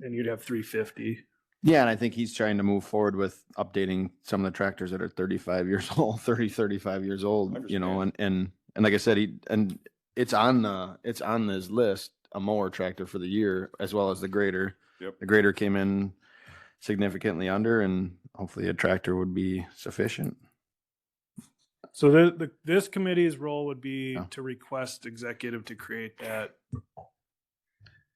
Speaker 7: and you'd have 350.
Speaker 5: Yeah, and I think he's trying to move forward with updating some of the tractors that are 35 years old, 35 years old, you know, and like I said, it's on his list, a mower tractor for the year, as well as the grader.
Speaker 13: Yep.
Speaker 5: The grader came in significantly under, and hopefully a tractor would be sufficient.
Speaker 7: So this committee's role would be
Speaker 5: Yeah.
Speaker 7: to request executive to create that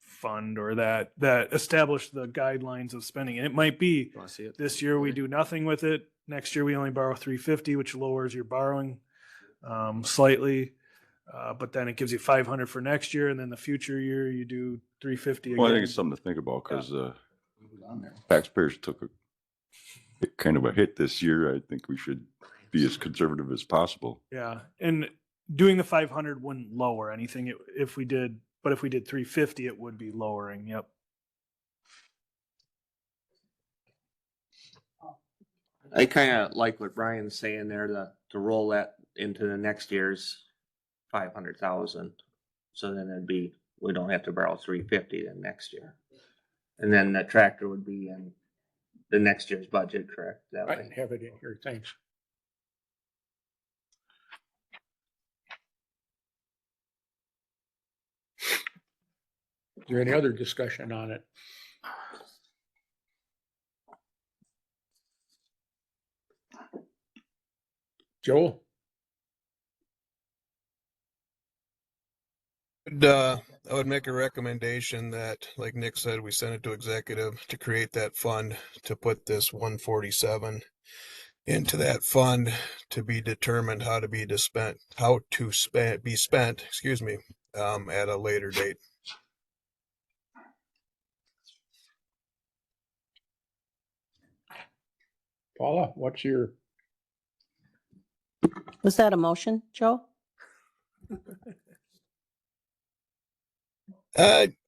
Speaker 7: fund or that establish the guidelines of spending. And it might be
Speaker 5: Want to see it?
Speaker 7: this year we do nothing with it. Next year we only borrow 350, which lowers your borrowing slightly. But then it gives you 500 for next year, and then the future year you do 350 again.
Speaker 13: Well, I think it's something to think about because taxpayers took a kind of a hit this year. I think we should be as conservative as possible.
Speaker 7: Yeah, and doing the 500 wouldn't lower anything if we did 350, it would be lowering. Yep.
Speaker 11: I kind of like what Brian's saying there to roll that into the next year's 500,000. So then we don't have to borrow 350 then next year. And then the tractor would be in the next year's budget, correct? That
Speaker 1: I
Speaker 11: way.
Speaker 1: have it in here, thanks. Is there any other discussion on it? Joel?
Speaker 3: I would make a recommendation that, like Nick said, we send it to executive to create that fund to put this 147 into that fund to be determined how to be spent, excuse me, at a later date.
Speaker 1: Paula, what's your,
Speaker 4: Was that a motion, Joe?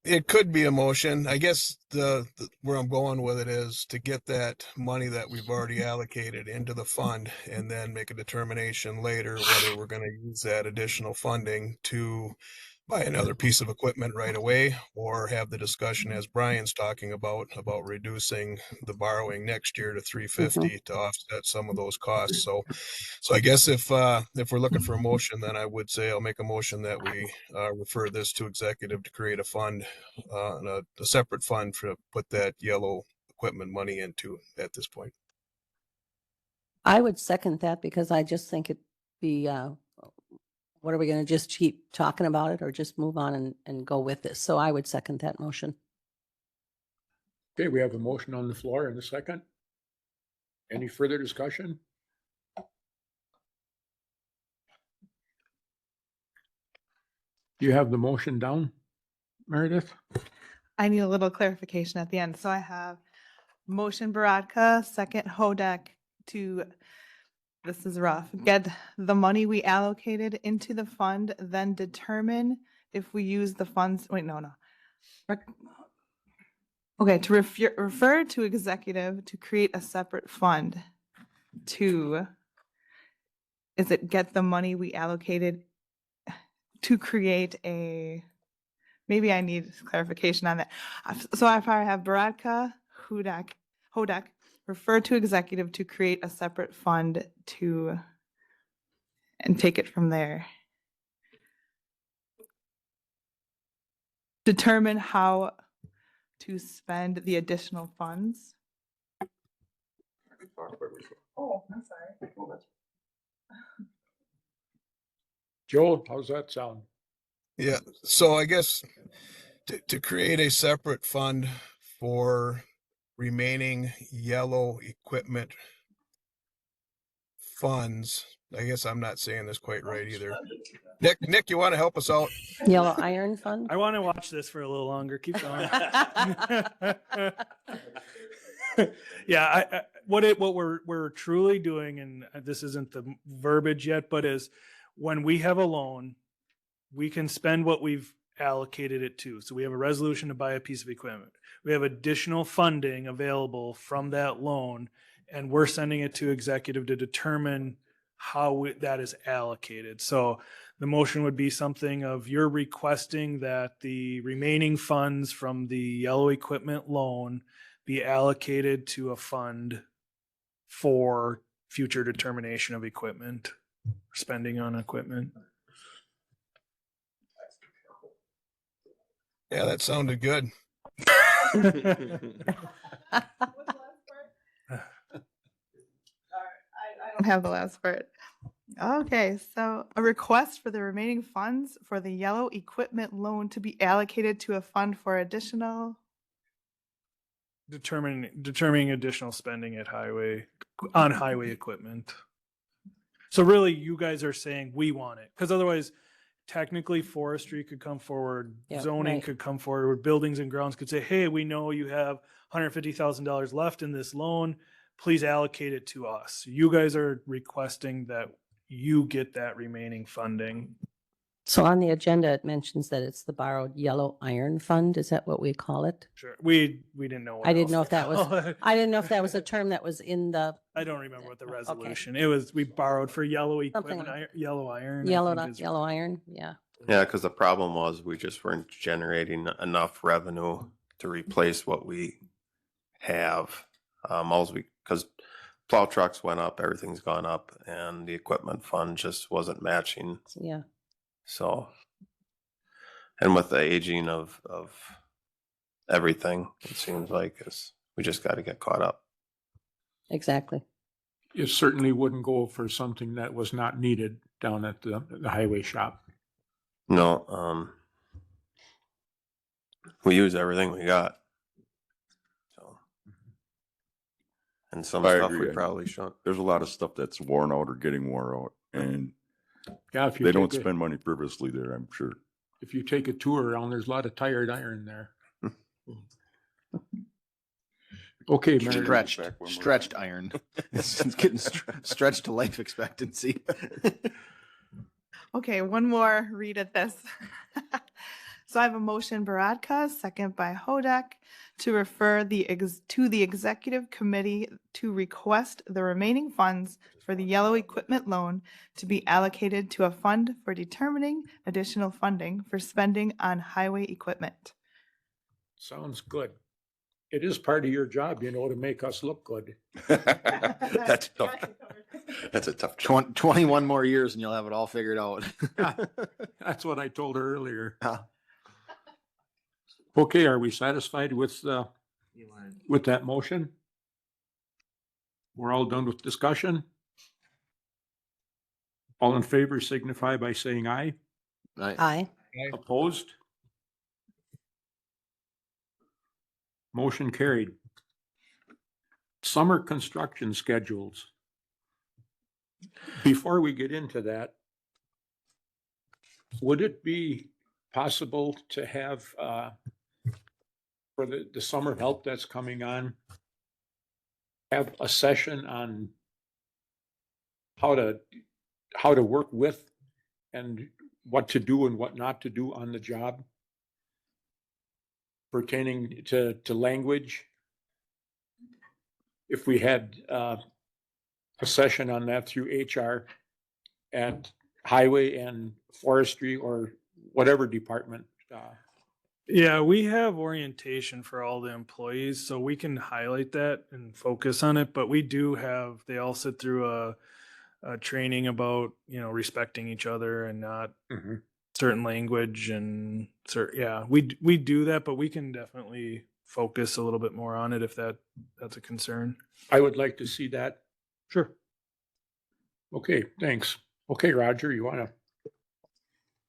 Speaker 3: It could be a motion. I guess where I'm going with it is to get that money that we've already allocated into the fund and then make a determination later whether we're going to use that additional funding to buy another piece of equipment right away or have the discussion as Brian's talking about reducing the borrowing next year to 350 to offset some of those costs. So I guess if we're looking for a motion, then I would say I'll make a motion that we refer this to executive to create a fund, a separate fund to put that yellow equipment money into at this point.
Speaker 4: I would second that because I just think it'd be, what are we going to just keep talking about it or just move on and go with this? So I would second that motion.
Speaker 1: okay, we have a motion on the floor in a second. Any further discussion? Do you have the motion down, Meredith?
Speaker 2: I need a little clarification at the end. So I have motion Baratka, second Hodek to, this is rough, get the money we allocated into the fund, then determine if we use the funds, wait, no. Okay, to refer to executive to create a separate fund to, is it get the money we allocated to create a, maybe I need clarification on that. So if I have Baratka, Hodek, refer to executive to create a separate fund to, and take it from there. Determine how to spend the additional funds. Oh, I'm sorry.
Speaker 1: Joel, how's that sound?
Speaker 3: Yeah, so I guess to create a separate fund for remaining yellow equipment funds. I guess I'm not saying this quite right either. Nick, you want to help us out?
Speaker 4: Yellow Iron Fund?
Speaker 7: I want to watch this for a little longer. Keep going. Yeah, what we're truly doing, and this isn't the verbiage yet, but is when we have a loan, we can spend what we've allocated it to. So we have a resolution to buy a piece of equipment. We have additional funding available from that loan, and we're sending it to executive to determine how that is allocated. So the motion would be something of you're requesting that the remaining funds from the yellow equipment loan be allocated to a fund for future determination of equipment, spending on equipment.
Speaker 3: Yeah, that sounded good.
Speaker 2: I don't have the last part. Okay, so a request for the remaining funds for the yellow equipment loan to be allocated to a fund for additional.
Speaker 7: Determining additional spending at on highway equipment. So really, you guys are saying we want it, because otherwise, technically forestry could come forward,
Speaker 4: Yeah,
Speaker 7: zoning
Speaker 4: right.
Speaker 7: could come forward, buildings and grounds could say, hey, we know you have $150,000 left in this loan, please allocate it to us. You guys are requesting that you get that remaining funding.
Speaker 4: So on the agenda, it mentions that it's the borrowed yellow iron fund. Is that what we call it?
Speaker 7: Sure, we didn't know. What
Speaker 4: I didn't
Speaker 7: else
Speaker 4: know
Speaker 7: to
Speaker 4: if that was,
Speaker 7: call it.
Speaker 4: I didn't know if that was a term that was in the
Speaker 7: I don't remember what the resolution. It was, we borrowed for yellow
Speaker 4: Something
Speaker 7: equipment,
Speaker 4: like-
Speaker 7: yellow iron. I
Speaker 4: yellow,
Speaker 7: think is-
Speaker 4: yellow iron. Yeah.
Speaker 6: Yeah, because the problem was we just weren't generating enough revenue to replace what we have. Because plow trucks went up, everything's gone up, and the equipment fund just wasn't matching.
Speaker 4: Yeah.
Speaker 6: So, and with the aging of everything, it seems like we just got to get caught up.
Speaker 4: Exactly.
Speaker 1: You certainly wouldn't go for something that was not needed down at the highway shop.
Speaker 6: No, we use everything we got. So, and some
Speaker 13: I
Speaker 6: stuff
Speaker 13: agree.
Speaker 6: we probably shouldn't.
Speaker 13: There's a lot of stuff that's worn out or getting worn out, and
Speaker 1: Yeah, if you
Speaker 13: they don't
Speaker 1: take
Speaker 13: spend money frivolously there, I'm sure.
Speaker 1: if you take a tour around, there's a lot of tired iron there. Okay, Mary.
Speaker 5: Stretched iron. It's getting stretched to life expectancy.
Speaker 2: Okay, one more read at this. So I have a motion Baradka, second by Hodak, to refer to the executive committee to request the remaining funds for the yellow equipment loan to be allocated to a fund for determining additional funding for spending on highway equipment.
Speaker 1: Sounds good. It is part of your job, you know, to make us look good.
Speaker 6: That's tough. That's a tough job.
Speaker 5: 21 more years and you'll have it all figured out.
Speaker 1: That's what I told her earlier.
Speaker 5: Yeah.
Speaker 1: Okay, are we satisfied with that motion? We're all done with discussion? All in favor signify by saying aye.
Speaker 4: Aye.
Speaker 1: Opposed? Motion carried. Summer construction schedules. Before we get into that, would it be possible to have, for the summer help that's coming on, have a session on how to work with and what to do and what not to do on the job pertaining to language? If we had a session on that through HR at highway and forestry or whatever department.
Speaker 7: Yeah, we have orientation for all the employees, so we can highlight that and focus on it. But we do have, they all sit through a training about, respecting each other and not certain language and yeah, we do that, but we can definitely focus a little bit more on it if that's a concern.
Speaker 1: I would like to see that.
Speaker 7: Sure.
Speaker 1: Okay, thanks. Okay, Roger, you want to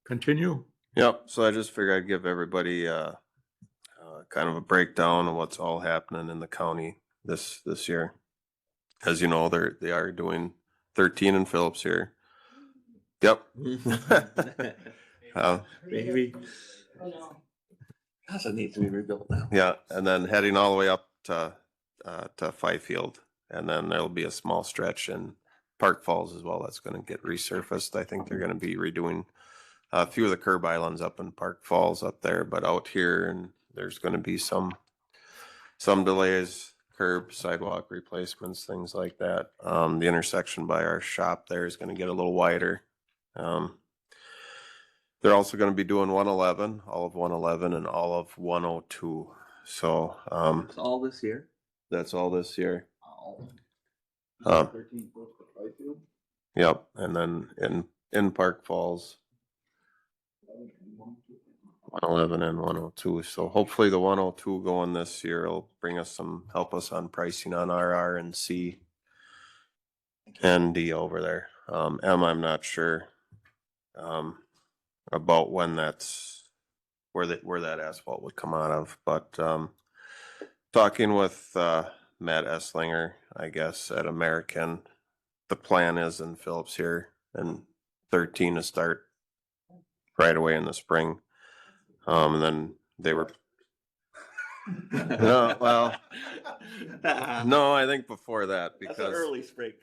Speaker 1: continue?
Speaker 6: Yep. So I just figured I'd give everybody kind of a breakdown of what's all happening in the county this year. As you know, they are doing 13 in Phillips here. Yep.
Speaker 11: Maybe. Casa needs to be rebuilt now.
Speaker 6: Yeah, and then heading all the way up to Fifield, and then there'll be a small stretch in Park Falls as well. That's going to get resurfaced. I think they're going to be redoing a few of the curb islands up in Park Falls up there, but out here, and there's going to be some delays, curb, sidewalk replacements, things like that. The intersection by our shop there is going to get a little wider. They're also going to be doing 111, all of 111 and all of 102. So,
Speaker 11: It's all this year.
Speaker 6: that's all this year.
Speaker 10: Oh.
Speaker 6: Um, Yep, and then in Park Falls, 111 and 102. So hopefully the 102 going this year will help us on pricing on RR and C. and D over there. M, I'm not sure, about when that's, where that asphalt would come out of, but, talking with, Matt Esslinger, I guess, at American, the plan is in Phillips here and 13 to start right away in the spring. And then they were, no, well, no, I think before that,
Speaker 11: That's an
Speaker 6: because
Speaker 11: early spring.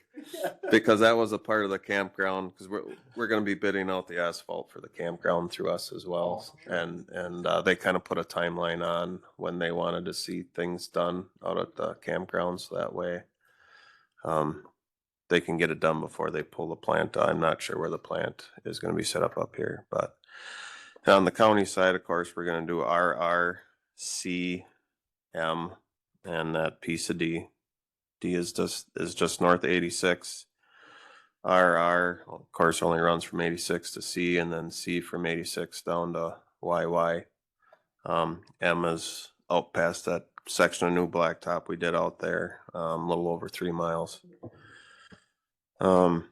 Speaker 6: because that was a part of the campground, because we're going to be bidding out the asphalt for the campground through us as well. And they kind of put a timeline on when they wanted to see things done out at the campground, so that way they can get it done before they pull the plant. I'm not sure where the plant is going to be set up here, but on the county side, of course, we're going to do RR, C, M, and that piece of D. D is just north of 86. RR, of course, only runs from 86 to C, and then C from 86 down to YY. M is out past that section of new blacktop we did out there, a little over 3 miles. And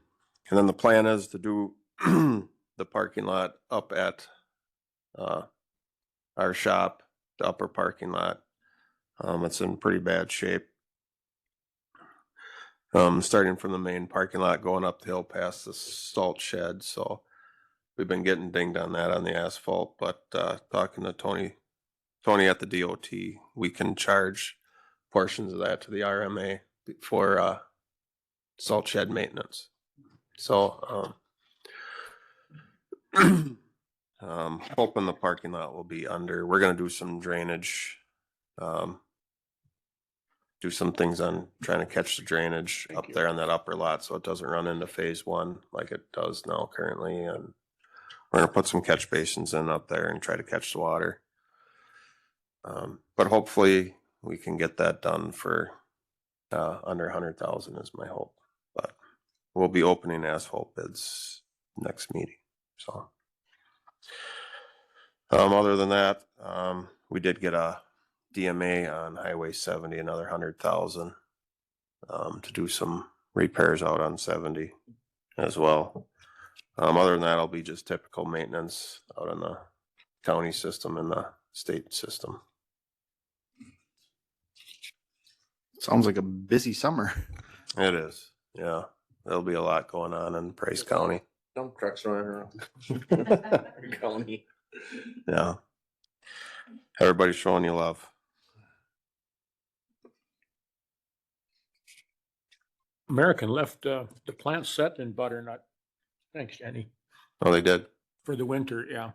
Speaker 6: then the plan is to do the parking lot up at our shop, the upper parking lot. It's in pretty bad shape. Starting from the main parking lot, going up the hill past the salt shed. So we've been getting dinged on that on the asphalt, but talking to Tony at the DOT, we can charge portions of that to the RMA for salt shed maintenance. So hoping the parking lot will be under. We're gonna do some drainage, do some things on trying to catch the drainage up there on that upper lot so it doesn't run into phase 1 like it does now currently. And we're gonna put some catch basins in up there and try to catch the water. But hopefully we can get that done for under 100,000 is my hope. But we'll be opening asphalt bids next meeting. So other than that, we did get a DMA on Highway 70, another 100,000 to do some repairs out on 70 as well. Other than that, it'll be just typical maintenance out in the county system and the state system.
Speaker 5: Sounds like a busy summer.
Speaker 6: It is, yeah. There'll be a lot going on in Price County.
Speaker 11: Dump trucks running around. County.
Speaker 6: Yeah. Everybody's showing you love.
Speaker 1: American left the plant set in Butternut. Thanks, Jenny.
Speaker 6: Oh, they did?
Speaker 1: For the winter, yeah.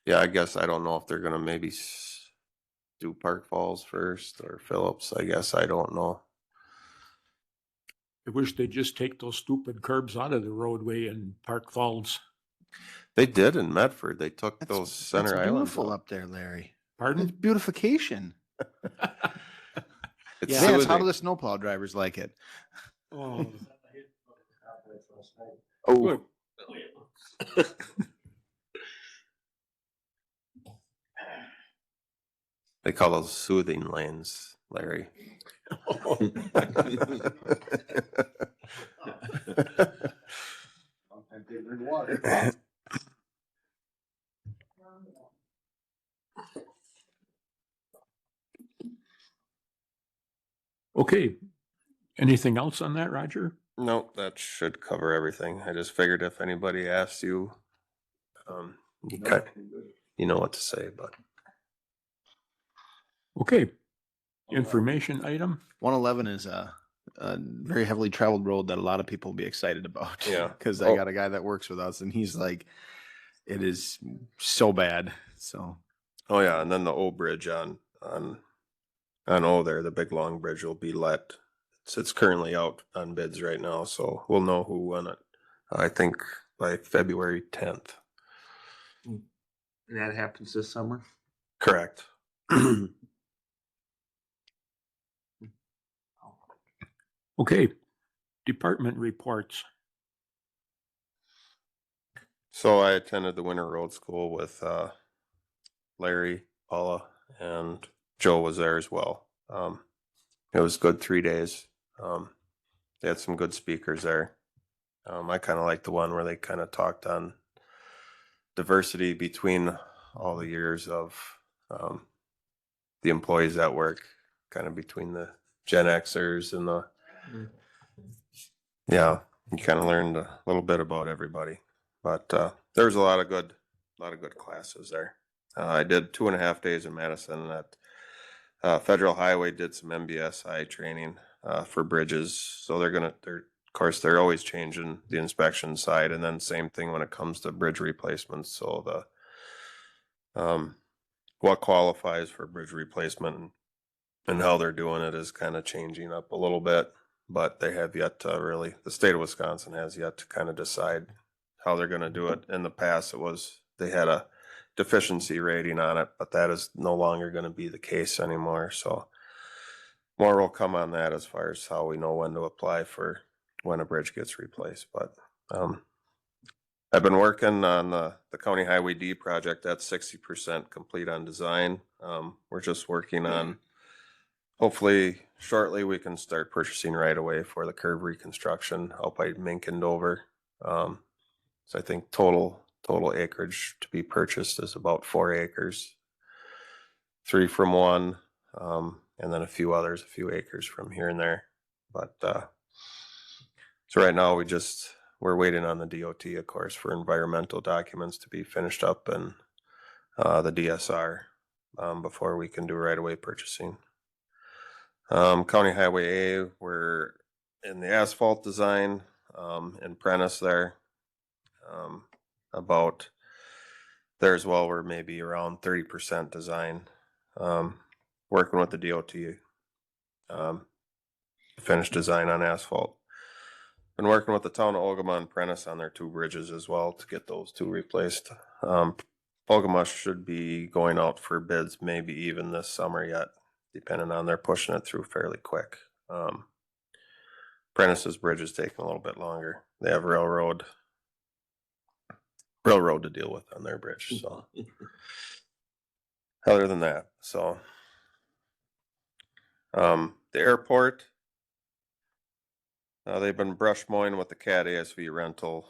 Speaker 6: Yeah, I guess I don't know if they're gonna maybe do Park Falls first or Phillips. I guess I don't know.
Speaker 1: I wish they'd just take those stupid curbs out of the roadway in Park Falls.
Speaker 6: They did in Medford. They took those center
Speaker 5: It's
Speaker 6: islands
Speaker 5: beautiful
Speaker 6: out.
Speaker 5: up there, Larry.
Speaker 1: Pardon?
Speaker 5: It's beautification.
Speaker 6: It's
Speaker 5: Yeah, how do
Speaker 6: soothing.
Speaker 5: the snowplow drivers like it?
Speaker 1: Oh,
Speaker 5: Oh,
Speaker 1: good.
Speaker 6: They call those soothing lanes, Larry.
Speaker 10: Sometimes they bring water.
Speaker 1: Okay. Anything else on that, Roger?
Speaker 6: Nope, that should cover everything. I just figured if anybody asks you, you know what to say, but.
Speaker 1: Okay. Information item?
Speaker 5: 111 is a very heavily traveled road that a lot of people will be excited about.
Speaker 6: Yeah.
Speaker 5: Because I got a guy that works with us and he's like, it is so bad. So
Speaker 6: Oh yeah, and then the old bridge on O there, the big long bridge will be let. It's currently out on bids right now, so we'll know who won it. I think by February 10th.
Speaker 11: And that happens this summer?
Speaker 6: Correct.
Speaker 1: Okay. Department reports.
Speaker 6: So I attended the winter road school with Larry, Paula, and Joe was there as well. It was good 3 days. they had some good speakers there. I kind of like the one where they kind of talked on diversity between all the years of the employees that work, kind of between the Gen Xers and the, yeah, you kind of learned a little bit about everybody. But there's a lot of good classes there. I did 2.5 days in Madison at Federal Highway, did some MBSI training for bridges. So of course, they're always changing the inspection side, and then same thing when it comes to bridge replacements. So the what qualifies for bridge replacement and how they're doing it is kind of changing up a little bit, but they have yet to really, the state of Wisconsin has yet to kind of decide how they're going to do it. In the past, they had a deficiency rating on it, but that is no longer going to be the case anymore. So more will come on that as far as how we know when to apply for when a bridge gets replaced. But I've been working on the County Highway D project. That's 60% complete on design. We're just working on, hopefully shortly we can start purchasing right away for the curve reconstruction out by Mink and Dover. So I think total acreage to be purchased is about 4 acres, 3 from one, and then a few acres from here and there. But so right now we're waiting on the DOT, of course, for environmental documents to be finished up and the DSR before we can do right away purchasing. County Highway A, we're in the asphalt design in Prentice there. About there as well, we're maybe around 30% design. Working with the DOT, finished design on asphalt. Been working with the town of Ogama and Prentice on their 2 bridges as well to get those 2 replaced. Ogama should be going out for bids maybe even this summer yet, depending on they're pushing it through fairly quick. Prentice's bridge is taking a little bit longer. They have railroad to deal with on their bridge. So other than that, so the airport, they've been brush mowing with the CAT ASV rental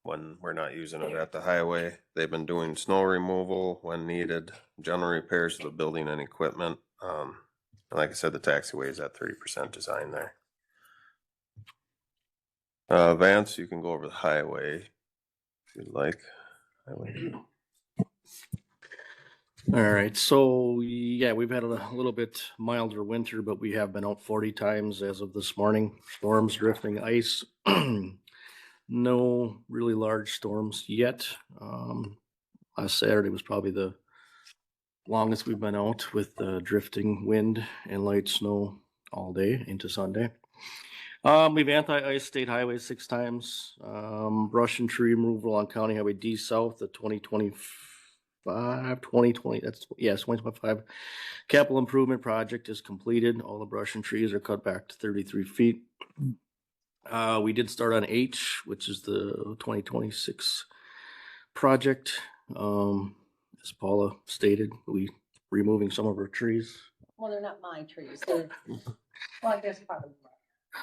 Speaker 6: when we're not using it at the highway. They've been doing snow removal when needed, general repairs to the building and equipment. And like I said, the taxiway is at 30% design there. Vance, you can go over the highway if you'd like.
Speaker 12: All right, so yeah, we've had a little bit milder winter, but we have been out 40 times as of this morning. Storms, drifting, ice. No really large storms yet. Last Saturday was probably the longest we've been out with drifting wind and light snow all day into Sunday. We've anti-ice state highway 6 times. Brush and tree removal on County Highway D South, the 2020, that's, yes, 2025 capital improvement project is completed. All the brush and trees are cut back to 33 feet. We did start on H, which is the 2026 project. As Paula stated, we removing some of our trees.
Speaker 4: Well, they're not my trees. They're, well, I guess part of them.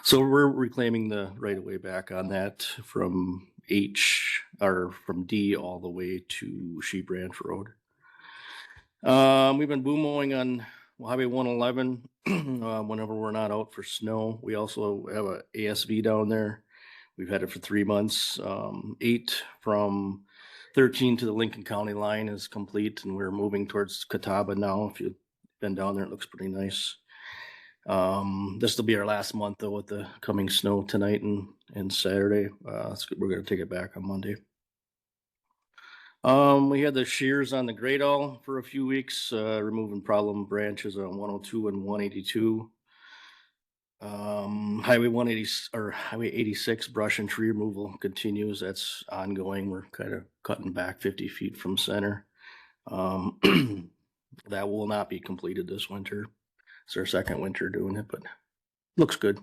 Speaker 12: So we're reclaiming the right of way back on that from H or from D all the way to Sheep Ranch Road. We've been boom mowing on Highway 111 whenever we're not out for snow. We also have a ASV down there. We've had it for 3 months. 8 from 13 to the Lincoln County line is complete, and we're moving towards Catawba now. If you've been down there, it looks pretty nice. This will be our last month though with the coming snow tonight and Saturday. We're going to take it back on Monday. We had the shears on the Great All for a few weeks, removing problem branches on 102 and 182. Highway 180 or Highway 86 brush and tree removal continues. That's ongoing. We're kind of cutting back 50 feet from center. That will not be completed this winter. It's our second winter doing it, but looks good.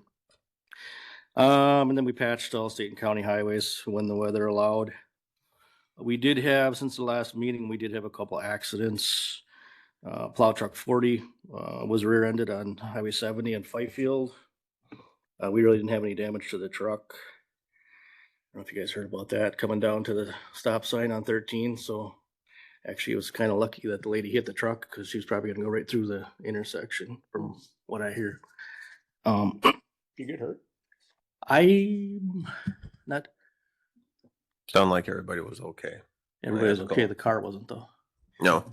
Speaker 12: And then we patched all state and county highways when the weather allowed. We did have, since the last meeting, we did have a couple accidents. Plow truck 40 was rear-ended on Highway 70 in Fifield. We really didn't have any damage to the truck. I don't know if you guys heard about that, coming down to the stop sign on 13, so actually it was kind of lucky that the lady hit the truck, because she was probably gonna go right through the intersection, from what I hear.
Speaker 1: You get hurt?
Speaker 12: I'm not,
Speaker 6: Sound like everybody was okay.
Speaker 12: everybody was
Speaker 6: Yeah,
Speaker 12: okay,
Speaker 6: go.
Speaker 12: the car wasn't though.
Speaker 6: No,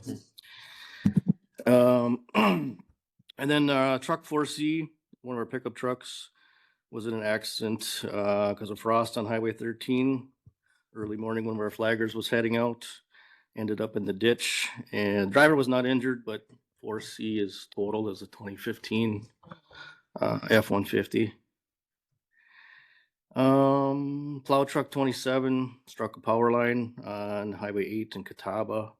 Speaker 12: And then truck 4C, one of our pickup trucks, was in an accident because of frost on Highway 13. Early morning, one of our flaggers was heading out, ended up in the ditch, and driver was not injured, but 4C is totaled as a 2015 F-150. Plow truck 27 struck a power line on Highway 8 in Catawba.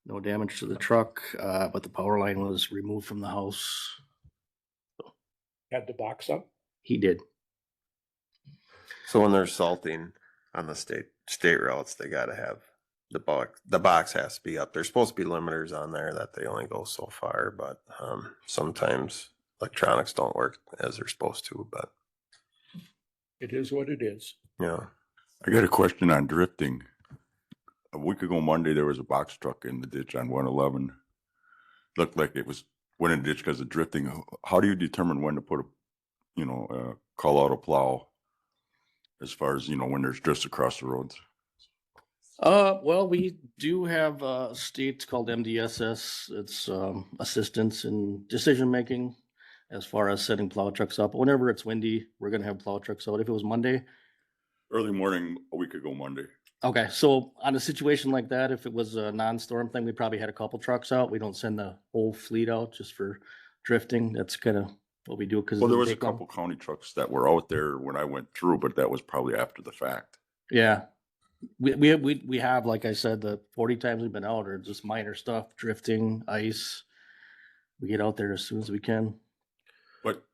Speaker 12: No damage to the truck, but the power line was removed from the house.
Speaker 1: Had the box up?
Speaker 12: He did.
Speaker 6: so when they're salting on the state routes, they gotta have the box has to be up. There's supposed to be limiters on there that they only go so far, but sometimes electronics don't work as they're supposed to, but
Speaker 1: It is what it is.
Speaker 6: yeah.
Speaker 13: I got a question on drifting. A week ago Monday, there was a box truck in the ditch on 111. Looked like it was went in the ditch because of drifting. How do you determine when to put call out a plow as far as, when there's drifts across the roads?
Speaker 12: Well, we do have a state called MDSS. It's assistance in decision making as far as setting plow trucks up. Whenever it's windy, we're gonna have plow trucks out. If it was Monday,
Speaker 13: Early morning, a week ago Monday.
Speaker 12: okay. So on a situation like that, if it was a non-storm thing, we probably had a couple trucks out. We don't send the whole fleet out just for drifting. That's kind of what we do. Because
Speaker 13: Well, there was a couple county trucks that were out there when I went through, but that was probably after the fact.
Speaker 12: Yeah. We have, like I said, the 40 times we've been out, or just minor stuff, drifting, ice. We get out there as soon as we can.
Speaker 13: But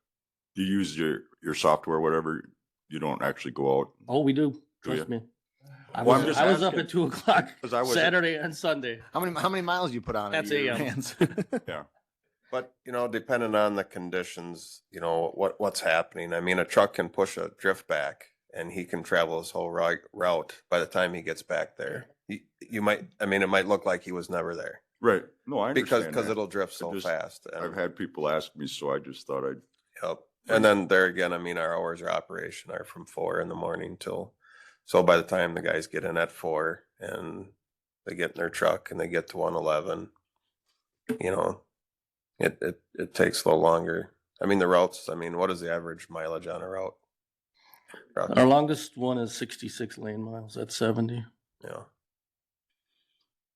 Speaker 13: you use your software, whatever, you don't actually go out.
Speaker 12: Oh, we do.
Speaker 13: Do
Speaker 12: Trust
Speaker 13: ya?
Speaker 12: me. I
Speaker 13: Well, I'm
Speaker 12: was,
Speaker 13: just
Speaker 12: I was up
Speaker 13: asking,
Speaker 12: at 2:00
Speaker 13: 'cause I was-
Speaker 12: Saturday and Sunday.
Speaker 5: How many miles you put on it?
Speaker 12: That's
Speaker 5: in your
Speaker 12: AM.
Speaker 5: hands?
Speaker 13: Yeah.
Speaker 6: But, depending on the conditions, what's happening. I mean, a truck can push a drift back and he can travel his whole route by the time he gets back there. It might look like he was never there
Speaker 13: Right. No, I understand
Speaker 6: because
Speaker 13: that.
Speaker 6: it'll drift so
Speaker 13: just-
Speaker 6: fast. and-
Speaker 13: I've had people ask me, so I just thought I'd.
Speaker 6: Yep. And then there again, our hours of operation are from 4 in the morning so by the time the guys get in at 4 and they get in their truck and they get to 111, it takes a little longer. I mean, the routes, what is the average mileage on a route?
Speaker 12: Our longest one is 66 lane miles. That's 70.
Speaker 6: Yeah.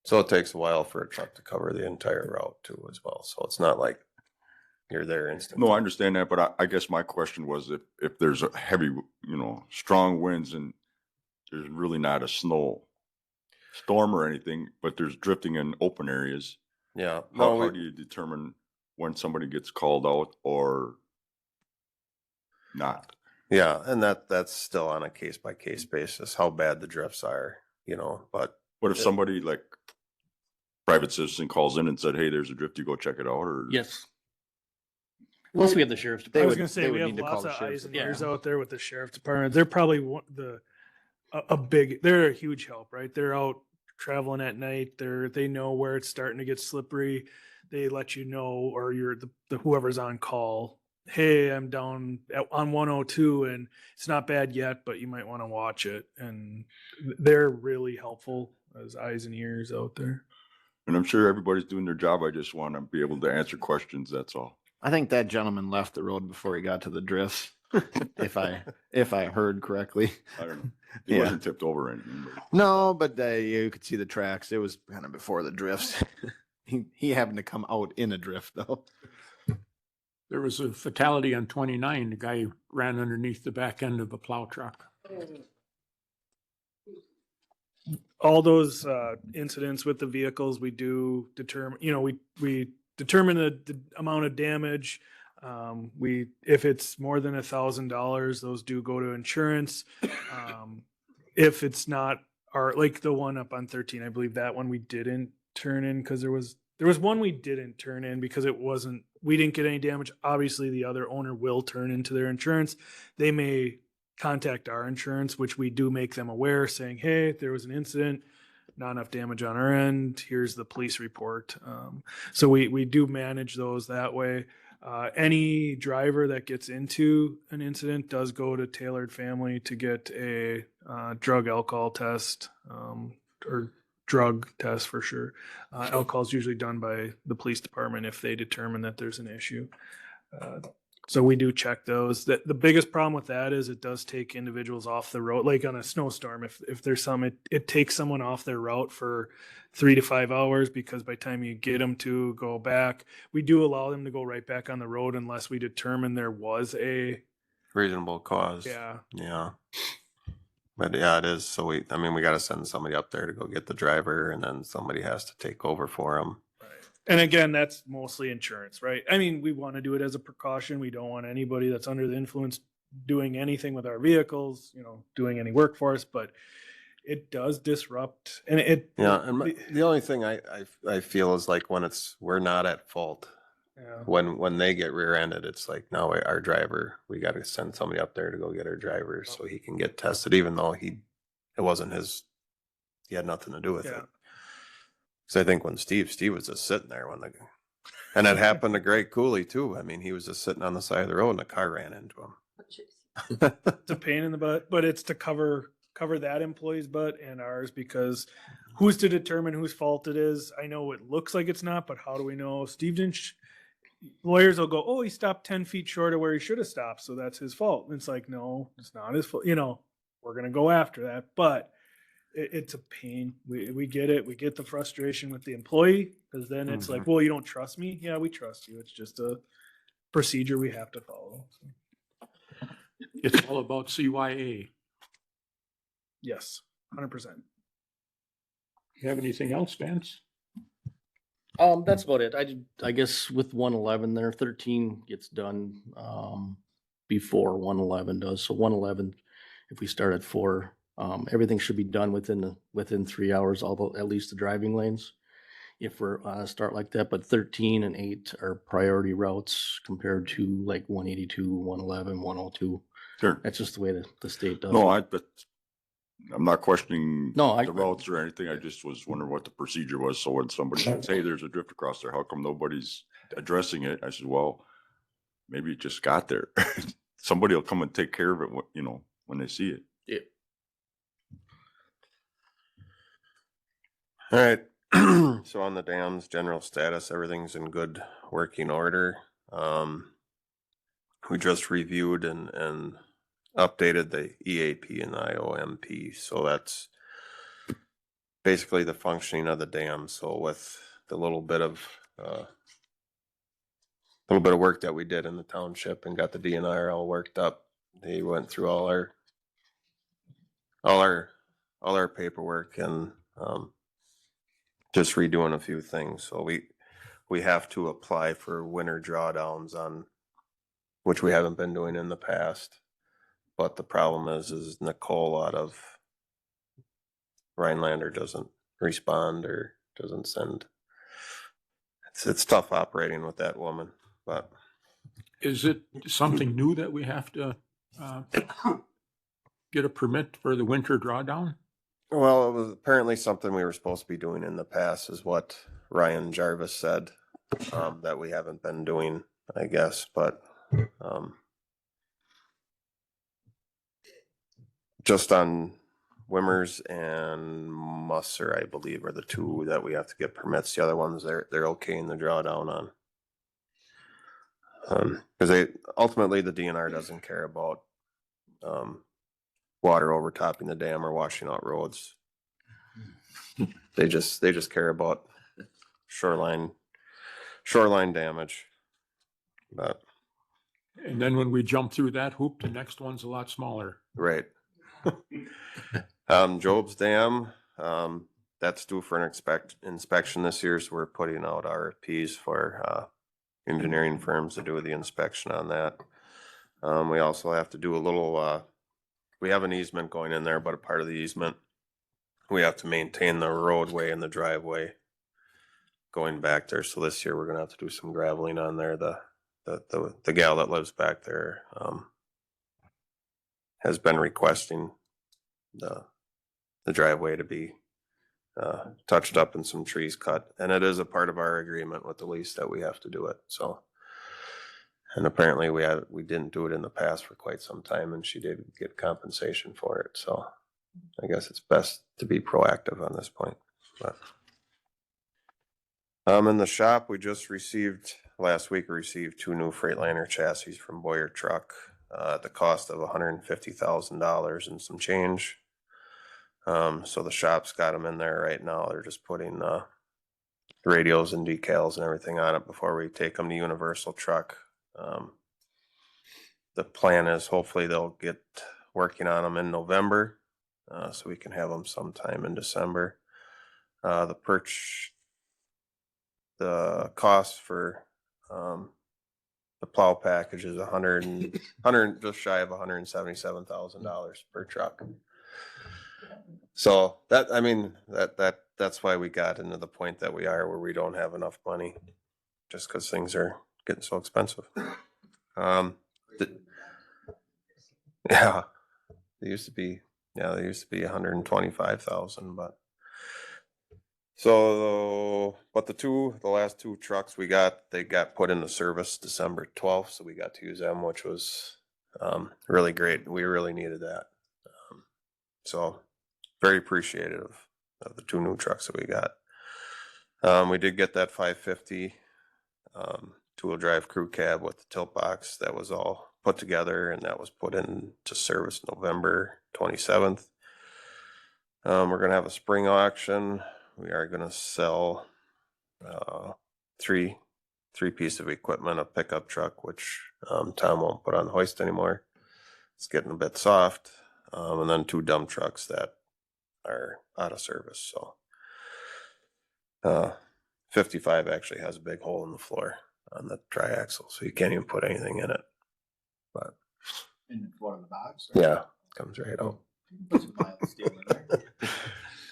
Speaker 6: So it takes a while for a truck to cover the entire route too as well. So it's not like you're there instantly.
Speaker 13: No, I understand that, but I guess my question was if there's a heavy, strong winds and there's really not a snow storm or anything, but there's drifting in open areas.
Speaker 6: Yeah.
Speaker 13: How do you determine when somebody gets called out or not?
Speaker 6: Yeah, and that's still on a case by case basis, how bad the drifts are, but
Speaker 13: What if somebody like private citizen calls in and said, "Hey, there's a drift, you go check it out," or?
Speaker 12: Yes. Plus, we have the sheriff's
Speaker 7: I was
Speaker 12: department.
Speaker 7: gonna say,
Speaker 5: they
Speaker 7: we
Speaker 5: would
Speaker 7: have
Speaker 5: need to call
Speaker 7: lots
Speaker 5: the
Speaker 7: of
Speaker 5: sheriff's
Speaker 7: eyes and
Speaker 12: department.
Speaker 7: ears out there with the sheriff's department. They're probably they're a huge help, right? They're out traveling at night. They know where it's starting to get slippery. They let you know, or you're the whoever's on call. Hey, I'm down on 102 and it's not bad yet, but you might want to watch it. And they're really helpful as eyes and ears out there.
Speaker 13: And I'm sure everybody's doing their job. I just want to be able to answer questions. That's all.
Speaker 5: I think that gentleman left the road before he got to the drifts. if I heard correctly.
Speaker 13: I don't know. He
Speaker 5: Yeah.
Speaker 13: wasn't tipped over or anything. But.
Speaker 5: No, but you could see the tracks. It was kind of before the drifts. he happened to come out in a drift though.
Speaker 1: There was a fatality on 29. The guy ran underneath the back end of a plow truck.
Speaker 7: All those incidents with the vehicles, we do determine, we determine the amount of damage. If it's more than $1,000, those do go to insurance. If it's not like the one up on 13, I believe that one we didn't turn in because there was There was one we didn't turn in because we didn't get any damage. Obviously, the other owner will turn into their insurance. They may contact our insurance, which we do make them aware, saying, hey, there was an incident, not enough damage on our end. Here's the police report. So we do manage those that way. Any driver that gets into an incident does go to Tailored Family to get a drug alcohol test, or drug test for sure. Alcohol is usually done by the police department if they determine that there's an issue. So we do check those. The biggest problem with that is it does take individuals off the road. Like on a snowstorm, if there's it takes someone off their route for 3 to 5 hours, because by the time you get them to go back, we do allow them to go right back on the road unless we determine there was a
Speaker 6: Reasonable cause.
Speaker 7: Yeah.
Speaker 6: Yeah. But yeah, it is. So we got to send somebody up there to go get the driver, and then somebody has to take over for them.
Speaker 7: And again, that's mostly insurance, right? I mean, we want to do it as a precaution. We don't want anybody that's under the influence doing anything with our vehicles, doing any work for us, but it does disrupt. And
Speaker 6: Yeah. And the only thing I feel is like when we're not at fault,
Speaker 7: yeah.
Speaker 6: when they get rear-ended, it's like, no, our driver, we got to send somebody up there to go get our driver so he can get tested, even though it wasn't he had nothing to do with it. Because I think when Steve was just sitting there and it happened to Greg Cooley too. I mean, he was just sitting on the side of the road and the car ran into him.
Speaker 7: It's a pain in the butt, but it's to cover that employee's butt and ours, because who's to determine whose fault it is? I know it looks like it's not, but how do we know? Steve didn't. Lawyers will go, oh, he stopped 10 feet short of where he should have stopped, so that's his fault. And it's like, no, it's not his fault. We're gonna go after that, but it's a pain. We get it. We get the frustration with the employee, because then it's like, well, you don't trust me. Yeah, we trust you. It's just a procedure we have to follow.
Speaker 1: It's all about CYA.
Speaker 7: Yes, 100%.
Speaker 1: You have anything else, Vance?
Speaker 12: That's about it. I guess with 111 there, 13 gets done before 111 does. So 111, if we start at 4, everything should be done within 3 hours, although at least the driving lanes, if we're on a start like that. But 13 and 8 are priority routes compared to like 182, 111, 102.
Speaker 13: Sure.
Speaker 12: That's just the way the state does.
Speaker 13: No,
Speaker 12: it.
Speaker 13: I'm not questioning
Speaker 12: No,
Speaker 13: the routes or anything. I just was wondering what the procedure was. So when somebody says, hey, there's a drift across there, how come nobody's addressing it? I said, well, maybe it just got there. Somebody will come and take care of it, when they see it.
Speaker 12: Yeah.
Speaker 6: All right. So on the dams, general status, everything's in good working order. We just reviewed and updated the EAP and IOMP. So that's basically the functioning of the dam. So with the little bit of work that we did in the township and got the DNR all worked up, they went through all our paperwork and just redoing a few things. So we have to apply for winter drawdowns on, which we haven't been doing in the past. But the problem is Nicole out of Rhinelander doesn't respond or doesn't send. It's tough operating with that woman, but.
Speaker 1: Is it something new that we have to get a permit for the winter drawdown?
Speaker 6: Well, it was apparently something we were supposed to be doing in the past, is what Ryan Jarvis said, that we haven't been doing, I guess, but just on Wimmers and Musser, I believe, are the two that we have to get permits. The other ones, they're okay in the drawdown on. Because ultimately the DNR doesn't care about water overtopping the dam or washing out roads. They just care about shoreline damage. But
Speaker 1: And then when we jump through that hoop, the next one's a lot smaller.
Speaker 6: right. Job's Dam, that's due for an inspection this year, so we're putting out RFPs for engineering firms to do the inspection on that. We also have to do a little, we have an easement going in there, but a part of the easement, we have to maintain the roadway and the driveway. going back there. So this year we're gonna have to do some graveling on there. The gal that lives back there, has been requesting the driveway to be touched up and some trees cut. And it is a part of our agreement with the lease that we have to do it, so. And apparently we didn't do it in the past for quite some time, and she did get compensation for it, so. I guess it's best to be proactive on this point, but. In the shop, we just last week, we received 2 new Freightliner chassis from Boyer Truck, at the cost of $150,000 and some change. So the shop's got them in there right now. They're just putting, radios and decals and everything on it before we take them to Universal Truck. The plan is hopefully they'll get working on them in November, so we can have them sometime in December. The cost for the plow package is just shy of $177,000 per truck. So that's why we got into the point that we are where we don't have enough money, just because things are getting so expensive. Yeah, they used to be 125,000, but. But the last 2 trucks they got put into service December 12th, so we got to use them, which was really great. We really needed that. So very appreciative of the 2 new trucks that we got. We did get that 550 2-wheel drive crew cab with the tilt box. That was all put together, and that was put into service November 27th. We're gonna have a spring auction. We are gonna sell 3 pieces of equipment, a pickup truck, which Tom won't put on the hoist anymore. It's getting a bit soft, and then 2 dump trucks that are out of service. So 55 actually has a big hole in the floor on the triaxle, so you can't even put anything in it. But
Speaker 10: In one of the box?
Speaker 6: yeah, comes right out.
Speaker 10: Put some mild steel in there.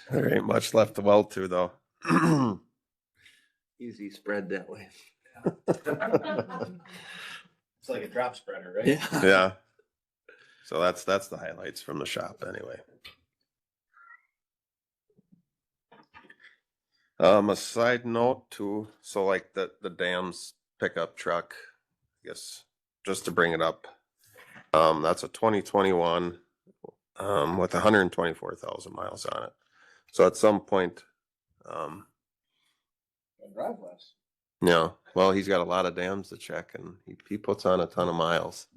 Speaker 6: There ain't much left to weld to, though.
Speaker 11: Easy spread that way.
Speaker 10: It's like a drop spreader, right?
Speaker 6: Yeah. So that's the highlights from the shop anyway. A side note too, so like the Dams pickup truck, I guess, just to bring it up, that's a 2021 with 124,000 miles on it. So at some point,
Speaker 10: Drive less.
Speaker 6: well, he's got a lot of dams to check, and he puts on a ton of miles.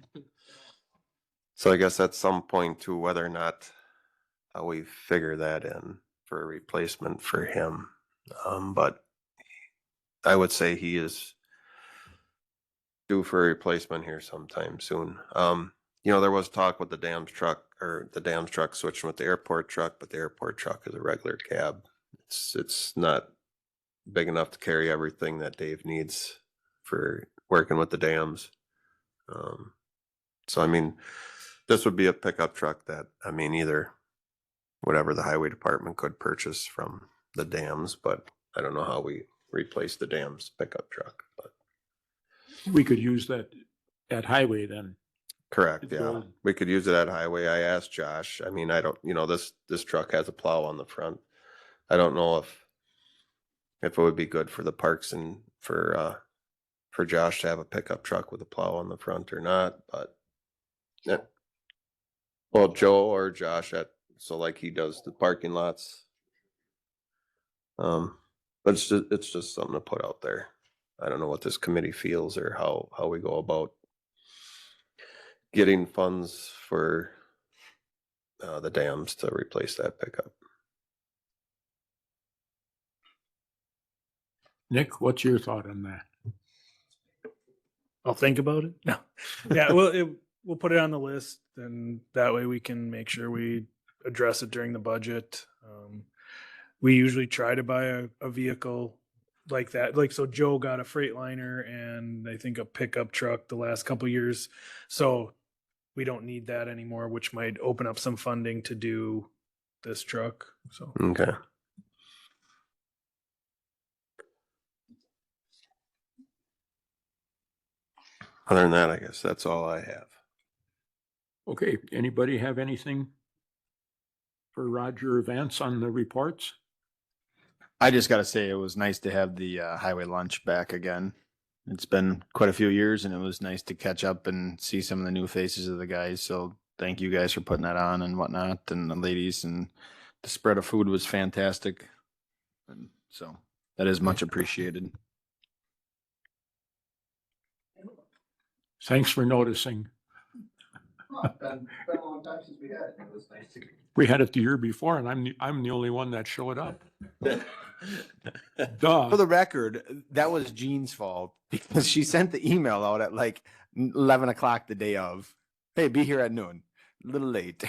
Speaker 6: So I guess at some point too, whether or not how we figure that in for a replacement for him. But I would say he is due for a replacement here sometime soon. There was talk with the Dams truck switching with the airport truck, but the airport truck is a regular cab. It's not big enough to carry everything that Dave needs for working with the dams. So this would be a pickup truck that, either whatever the highway department could purchase from the dams, but I don't know how we replace the dams pickup truck, but.
Speaker 1: We could use that at highway then.
Speaker 6: Correct,
Speaker 1: It's
Speaker 6: yeah.
Speaker 1: old.
Speaker 6: We could use it at highway. I asked Josh, I don't, this truck has a plow on the front. I don't know if it would be good for the parks and for Josh to have a pickup truck with a plow on the front or not, but. Yeah. Well, Joe or Josh so like he does the parking lots. But it's just something to put out there. I don't know what this committee feels or how we go about getting funds for the dams to replace that pickup.
Speaker 1: Nick, what's your thought on that?
Speaker 7: I'll think about it. No. Yeah, we'll put it on the list, and that way we can make sure we address it during the budget. We usually try to buy a vehicle like that. So Joe got a Freightliner and I think a pickup truck the last couple of years. So we don't need that anymore, which might open up some funding to do this truck. So
Speaker 6: Okay. Other than that, I guess that's all I have.
Speaker 1: Okay, anybody have anything for Roger or Vance on the reports?
Speaker 5: I just gotta say, it was nice to have the highway lunch back again. It's been quite a few years, and it was nice to catch up and see some of the new faces of the guys. So thank you guys for putting that on and whatnot, and the ladies, and the spread of food was fantastic. And so that is much appreciated.
Speaker 1: Thanks for noticing.
Speaker 10: Been a long time since we had it. It was nice to.
Speaker 1: We had it the year before and I'm the only one that showed up. Duh.
Speaker 5: For the record, that was Jean's fault because she sent the email out at like 11 o'clock the day of. Hey, be here at noon. A little late.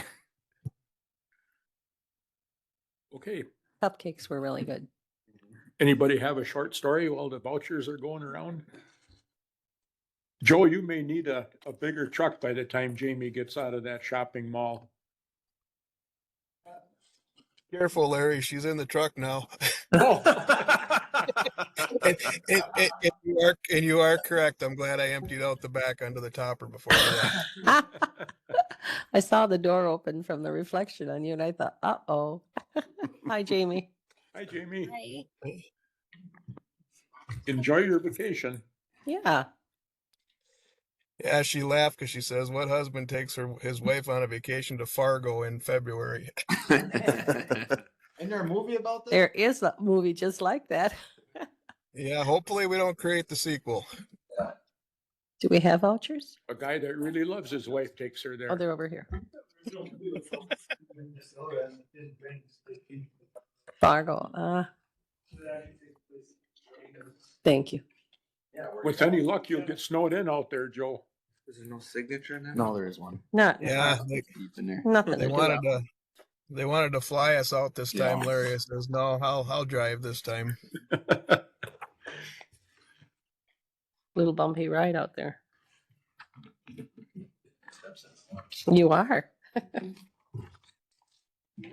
Speaker 1: Okay,
Speaker 4: Cupcakes were really good.
Speaker 1: anybody have a short story while the vouchers are going around? Joe, you may need a bigger truck by the time Jamie gets out of that shopping mall.
Speaker 3: Careful, Larry. She's in the truck now.
Speaker 1: Oh.
Speaker 3: And you are correct. I'm glad I emptied out the back onto the topper before I left.
Speaker 4: I saw the door open from the reflection on you and I thought, uh-oh. Hi, Jamie.
Speaker 1: Hi, Jamie. Enjoy your vacation.
Speaker 4: Yeah.
Speaker 3: Yeah, she laughed because she says, "What husband takes his wife on a vacation to Fargo in February?"
Speaker 5: Isn't there a movie about this?
Speaker 4: There is a movie just like that.
Speaker 3: Yeah, hopefully we don't create the sequel.
Speaker 4: Do we have vouchers?
Speaker 1: A guy that really loves his wife takes her
Speaker 4: Oh,
Speaker 1: there.
Speaker 4: they're over here. Fargo. Thank you.
Speaker 1: With any luck, you'll get snowed in out there, Joe.
Speaker 11: Is there no signature in that?
Speaker 5: No, there is one.
Speaker 4: Not
Speaker 3: Yeah,
Speaker 5: Deep in there.
Speaker 4: nothing
Speaker 3: they
Speaker 4: to do.
Speaker 3: wanted to fly us out this time.
Speaker 5: Yeah.
Speaker 3: Larry says, "No, I'll drive this time."
Speaker 4: Little bumpy ride out there. You are.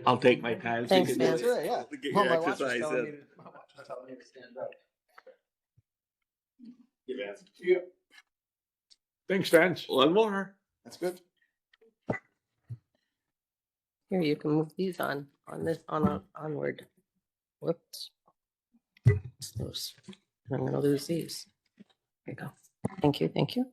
Speaker 11: I'll take my time. so you
Speaker 4: Thanks,
Speaker 11: can
Speaker 4: man.
Speaker 11: get
Speaker 5: That's right, yeah.
Speaker 11: Get
Speaker 5: Well,
Speaker 11: your
Speaker 5: my watch was
Speaker 11: exercise
Speaker 5: telling
Speaker 11: in.
Speaker 5: me to- my watch was telling me to stand up.
Speaker 1: Thanks, Vance.
Speaker 11: One more.
Speaker 5: That's good.
Speaker 4: Here, you can move these on this, onward. Whoops. It's loose. I'm gonna lose these. There you go. Thank you, thank you.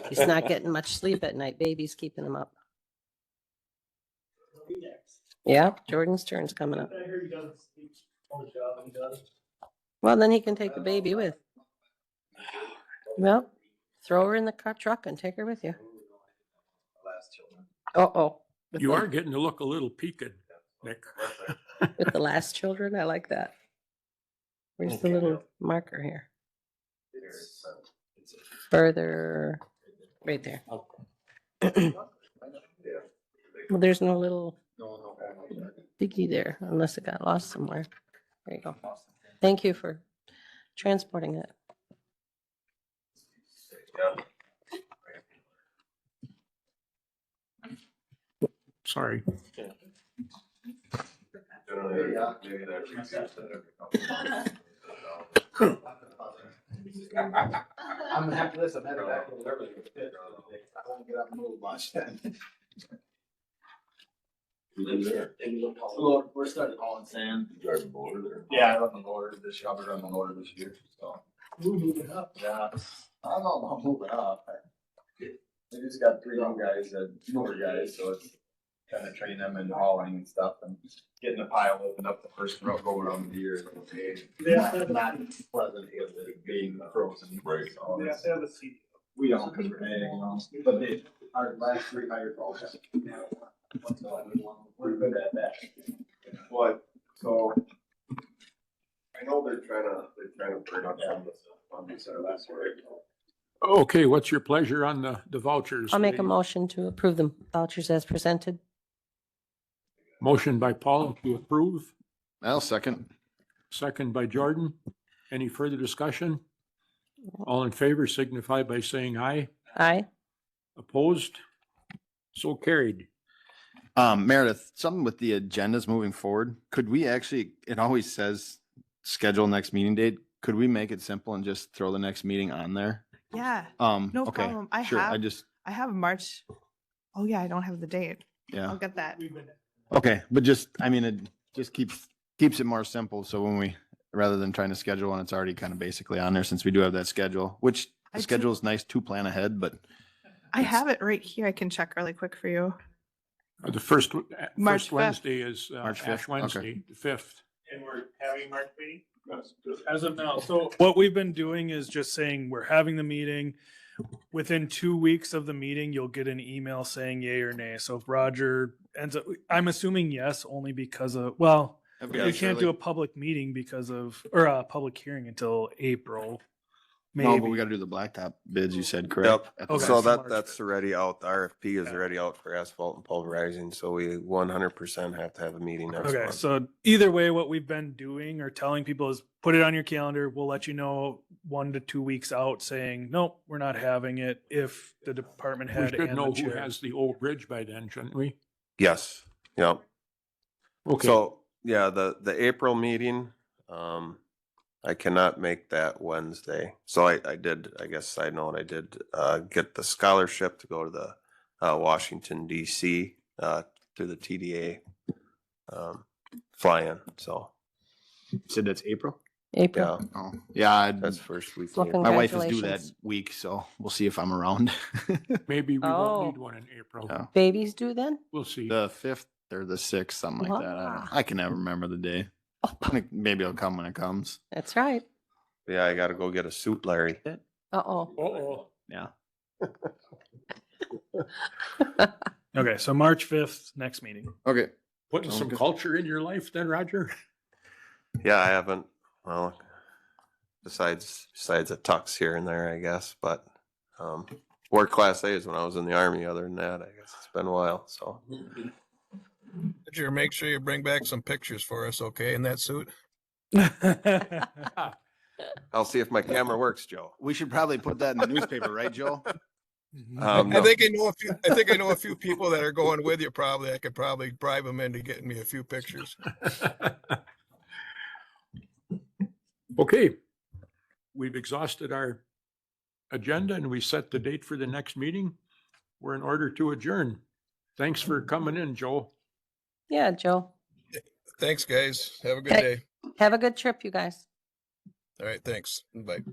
Speaker 4: He's not getting much sleep at night. Baby's keeping him up. Yep, Jordan's turn's coming up. Well, then he can take the baby with. Well, throw her in the truck and take her with you. Uh-oh.
Speaker 1: You are getting to look a little peaked, Nick.
Speaker 4: With the last children, I like that. Where's the little marker here? Further, right there. Well, there's no little diggy there unless it got lost somewhere. There you go. Thank you for transporting it.
Speaker 1: Sorry.
Speaker 10: I'm after this, I'm headed back to Liberty. I won't get up and move much then. Look, we're starting hauling sand. Drive the loader there. Yeah, I run the loader this year. I'll be running the loader this year, so. We're moving up. Yeah, I don't know about moving up. They just got 3 young guys that newer guys, so it's kind of training them in hauling and stuff and getting the pile opened up the first row go around the year. Yeah, not pleasant being frozen. Right. So it's- we don't, because we're paying, you know, but they, our last 3 higher calls. We're good at that.
Speaker 6: But, so, I know they're trying to bring up on this last word.
Speaker 1: Okay, what's your pleasure on the vouchers?
Speaker 4: I'll make a
Speaker 1: today?
Speaker 4: motion to approve the vouchers as presented.
Speaker 1: Motion by Paul to approve,
Speaker 5: I'll second.
Speaker 1: second by Jordan. Any further discussion? All in favor signify by saying aye.
Speaker 4: Aye.
Speaker 1: Opposed? So carried.
Speaker 5: Meredith, something with the agendas moving forward. Could we actually, it always says schedule next meeting date. Could we make it simple and just throw the next meeting on there?
Speaker 2: Yeah,
Speaker 5: No
Speaker 2: no problem. I
Speaker 5: Sure,
Speaker 2: have March. Oh yeah, I don't have the date.
Speaker 5: yeah.
Speaker 2: I'll get that.
Speaker 5: Okay, but just, I mean, it just keeps it more simple. So when we, rather than trying to schedule and it's already kind of basically on there, since we do have that schedule, which
Speaker 2: I
Speaker 5: the
Speaker 2: do-
Speaker 5: schedule is nice to plan ahead, but
Speaker 2: I have it right here. I can check really quick for you.
Speaker 1: The first,
Speaker 2: March
Speaker 1: first
Speaker 2: 5th.
Speaker 1: Wednesday is
Speaker 5: March 5th,
Speaker 1: Ash
Speaker 5: okay.
Speaker 1: Wednesday, the 5th.
Speaker 7: And we're having March meeting? As of now. So what we've been doing is just saying we're having the meeting. Within 2 weeks of the meeting, you'll get an email saying yay or nay. So if Roger ends up, I'm assuming yes, only because of, well, we can't do a public meeting because of, or a public hearing until April.
Speaker 5: no, but we
Speaker 7: Maybe.
Speaker 5: gotta do the blacktop bids, you said, correct?
Speaker 6: Yep.
Speaker 5: At the
Speaker 7: Okay.
Speaker 6: So
Speaker 7: so March
Speaker 6: that's
Speaker 7: 5th.
Speaker 6: already out. The RFP is
Speaker 7: Yeah.
Speaker 6: already out for asphalt and pulverizing, so we 100% have to have a meeting next
Speaker 7: Okay,
Speaker 6: month.
Speaker 7: so either way, what we've been doing or telling people is put it on your calendar. We'll let you know 1 to 2 weeks out saying, nope, we're not having it if the department
Speaker 1: We
Speaker 7: head
Speaker 1: should
Speaker 7: and
Speaker 1: know
Speaker 7: the
Speaker 1: who
Speaker 7: chair.
Speaker 1: has the old bridge by then, shouldn't we?
Speaker 6: Yes, yep.
Speaker 1: Okay,
Speaker 6: So, yeah, the April meeting, I cannot make that Wednesday. So I did, I guess side note, I did get the scholarship to go to the Washington DC through the TDA fly-in. So,
Speaker 5: You said that's April?
Speaker 4: April.
Speaker 6: yeah,
Speaker 5: Oh, yeah,
Speaker 6: that's first week.
Speaker 4: Well,
Speaker 6: in April.
Speaker 5: my wife is due that
Speaker 4: Congratulations.
Speaker 5: week, so we'll see if I'm around.
Speaker 1: maybe we
Speaker 4: Oh.
Speaker 1: won't need one in April.
Speaker 5: Yeah.
Speaker 4: Babies do then?
Speaker 1: We'll see.
Speaker 5: The 5th or the 6th, something like that. I don't know.
Speaker 4: Wow.
Speaker 5: I can never remember the day. I think maybe it'll come when it comes.
Speaker 4: That's right.
Speaker 6: Yeah, I got to go get a suit, Larry.
Speaker 4: Uh-oh.
Speaker 1: Uh-oh.
Speaker 5: Yeah.
Speaker 7: Okay, so March 5th, next meeting.
Speaker 5: Okay.
Speaker 1: Putting some
Speaker 5: Okay.
Speaker 1: culture in your life then, Roger?
Speaker 6: Yeah, I haven't, well, besides a tux here and there, I guess, but work Class A is when I was in the Army. Other than that, I guess it's been a while, so.
Speaker 3: Roger, make sure you bring back some pictures for us, okay, in that suit?
Speaker 6: I'll see if my camera works, Joe.
Speaker 5: We should probably put that in the newspaper, right, Joe?
Speaker 3: I
Speaker 6: No.
Speaker 3: think I know a few people that are going with you. Probably, I could probably bribe them into getting me a few pictures.
Speaker 1: Okay, we've exhausted our agenda and we set the date for the next meeting. We're in order to adjourn. Thanks for coming in, Joe.
Speaker 4: Yeah, Joe.
Speaker 3: Thanks, guys. Have a good
Speaker 4: Okay.
Speaker 3: day.
Speaker 4: Have a good trip, you guys.
Speaker 3: All right, thanks. Bye.